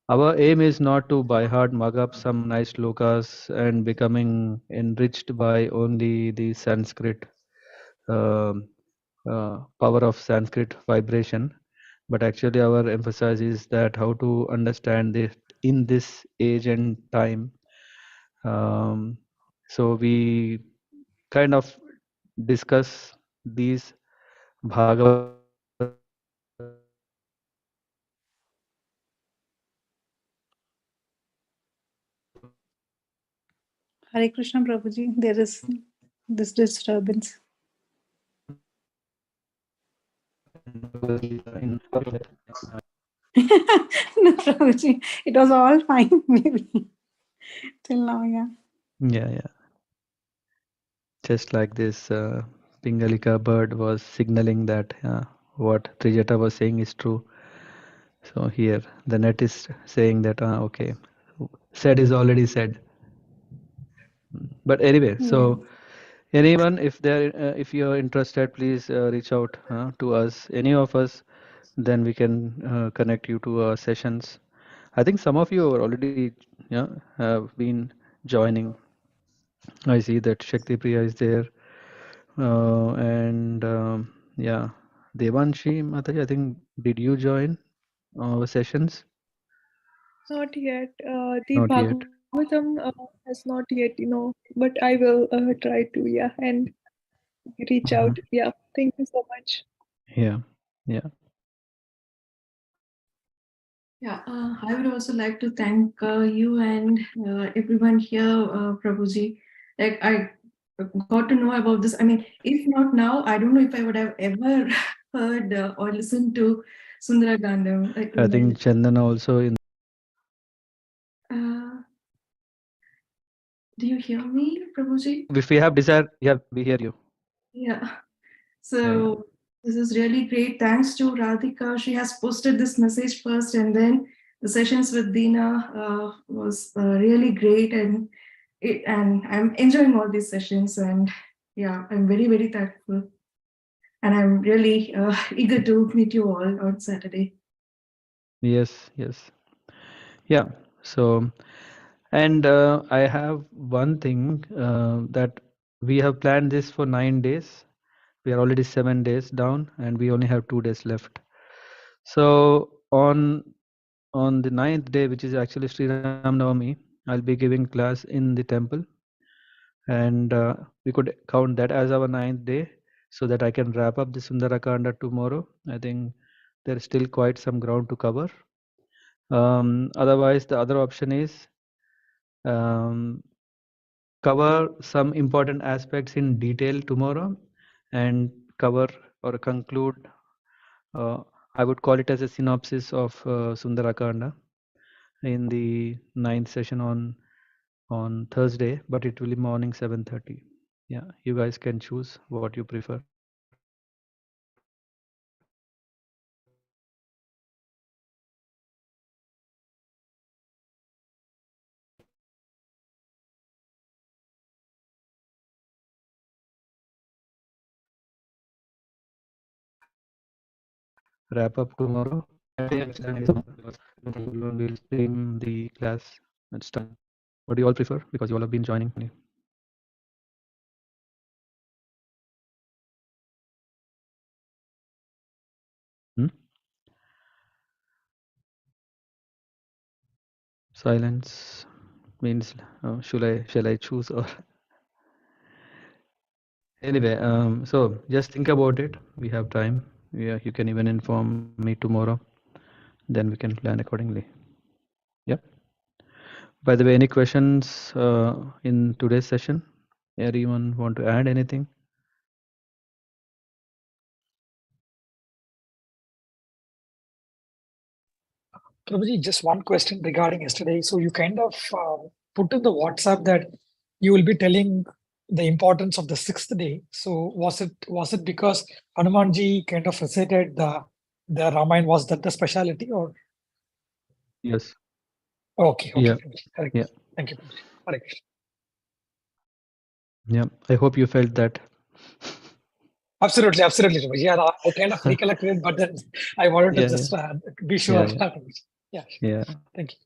our aim is not to by heart mug up some nice slokas and becoming enriched by only the Sanskrit um, power of Sanskrit vibration, but actually our emphasis is that how to understand this in this age and time. Um, so we kind of discuss these Bhagavatam slokas Hare Krishna, Prabhuji. There is this disturbance. No, Prabhuji, it was all fine, maybe till now. Yeah. Yeah, yeah. Just like this Pingalika bird was signaling that what Trijata was saying is true. So here the net is saying that okay, said is already said. But anyway, Yeah. so anyone, if they're if you're interested, please reach out to us, any of us, then we can connect you to our sessions. I think some of you are already have been joining. I see that Shakti Priya is there, and yeah, Devanshi Mataji, I think, did you join our sessions? Not yet. The Not yet. Bhagavatam has not yet, but I will try to, yeah, and reach out. Uh-huh. Yeah. Thank you so much. Yeah, yeah. Yeah, I would also like to thank you and everyone here, Prabhuji. Like I got to know about this. I mean, if not now, I don't know if I would have ever heard or listened to Sundara Kanda. I think Chandana also in. Uh, do you hear me, Prabhuji? If we have desire, yeah, we hear you. Yeah. Yeah, yeah. So this is really great. Thanks to Radhika. She has posted this message first, and then the sessions with Dina was really great, and I'm enjoying all these sessions, and yeah, I'm very very thankful, and I'm really eager to meet you all on Saturday. Yes, yes. Yeah. So, and I have one thing that we have planned this for 9 days. We are already 7 days down, and we only have 2 days left. So on the ninth day, which is actually Sri Ram Navami, I'll be giving class in the temple, and we could count that as our ninth day, so that I can wrap up the Sundara Kanda tomorrow. I think there is still quite some ground to cover. Otherwise, the other option is um, cover some important aspects in detail tomorrow and cover or conclude. Uh, I would call it as a synopsis of Sundara Kanda in the ninth session on Thursday, but it will be morning 7:30. Yeah, you guys can choose what you prefer. Wrap up tomorrow. We'll stream the class next time. What do you all prefer? Because you all have been joining. Hmm? Silence means shall I choose or anyway? So just think about it. We have time. Yeah, you can even inform me tomorrow. Then we can plan accordingly. Yep. By the way, any questions in today's session? Anyone want to add anything? Prabhuji, just one question regarding yesterday. So you kind of put in the WhatsApp that you will be telling the importance of the sixth day. So was it because Hanumanji kind of recited the Ramayana? Was that the speciality or? Yes. Okay, Yeah. Prabhuji. Correct. Yeah. Thank you, Prabhuji. Hare Krishna. Yeah. I hope you felt that. Absolutely, absolutely, Prabhuji. Yeah, I kind of recollected it, but then I wanted to Yeah. just be Yeah. sure. Prabhuji. Yeah, Yeah. thank you.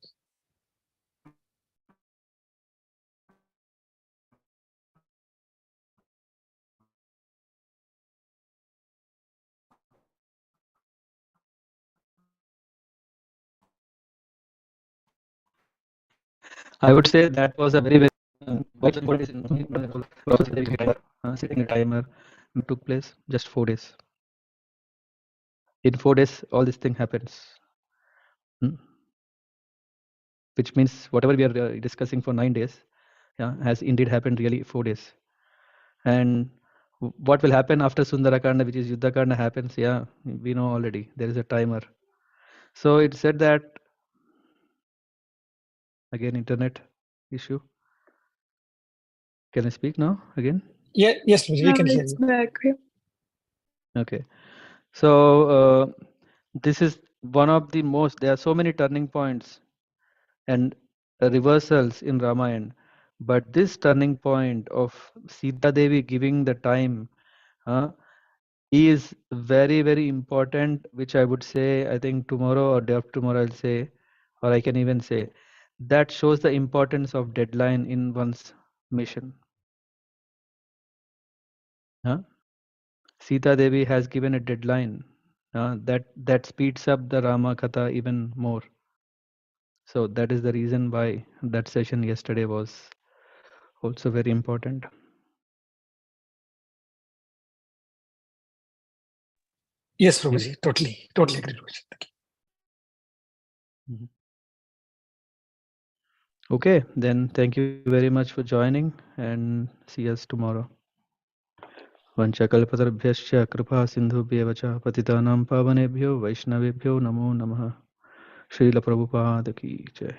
I would say that was a very quite important decision. Also setting a timer took place just 4 days. In 4 days, all this thing happens. Hmm. Which means whatever we are discussing for 9 days, yeah, has indeed happened really 4 days. And what will happen after Sundarakanda, which is Yuddhakanda happens, yeah, we know already. There is a timer. So it said that, again, internet issue. Can I speak now again? Yeah, yes, Prabhuji, we Now can hear it's you. back. Yeah. Okay. So this is one of the most, there are so many turning points and reversals in Ramayana. But this turning point of Sita Devi giving the time is very, very important, which I would say, I think tomorrow or day after tomorrow, I'll say, or I can even say, that shows the importance of deadline in one's mission. Sita Devi has given a deadline that speeds up the Rama Katha even more. So that is the reason why that session yesterday was also very important. Yes, Yep. Prabhuji, totally agree, Prabhuji. Thank you. Mhm. Okay, then thank you very much for joining and see us tomorrow. वंशकल्पतरुभ्यश्च कृपा सिन्धुभ्येव च पतितानां पावनेभ्यो वैष्णवेभ्यो नमो नमः। श्रील प्रभुपाद की जय।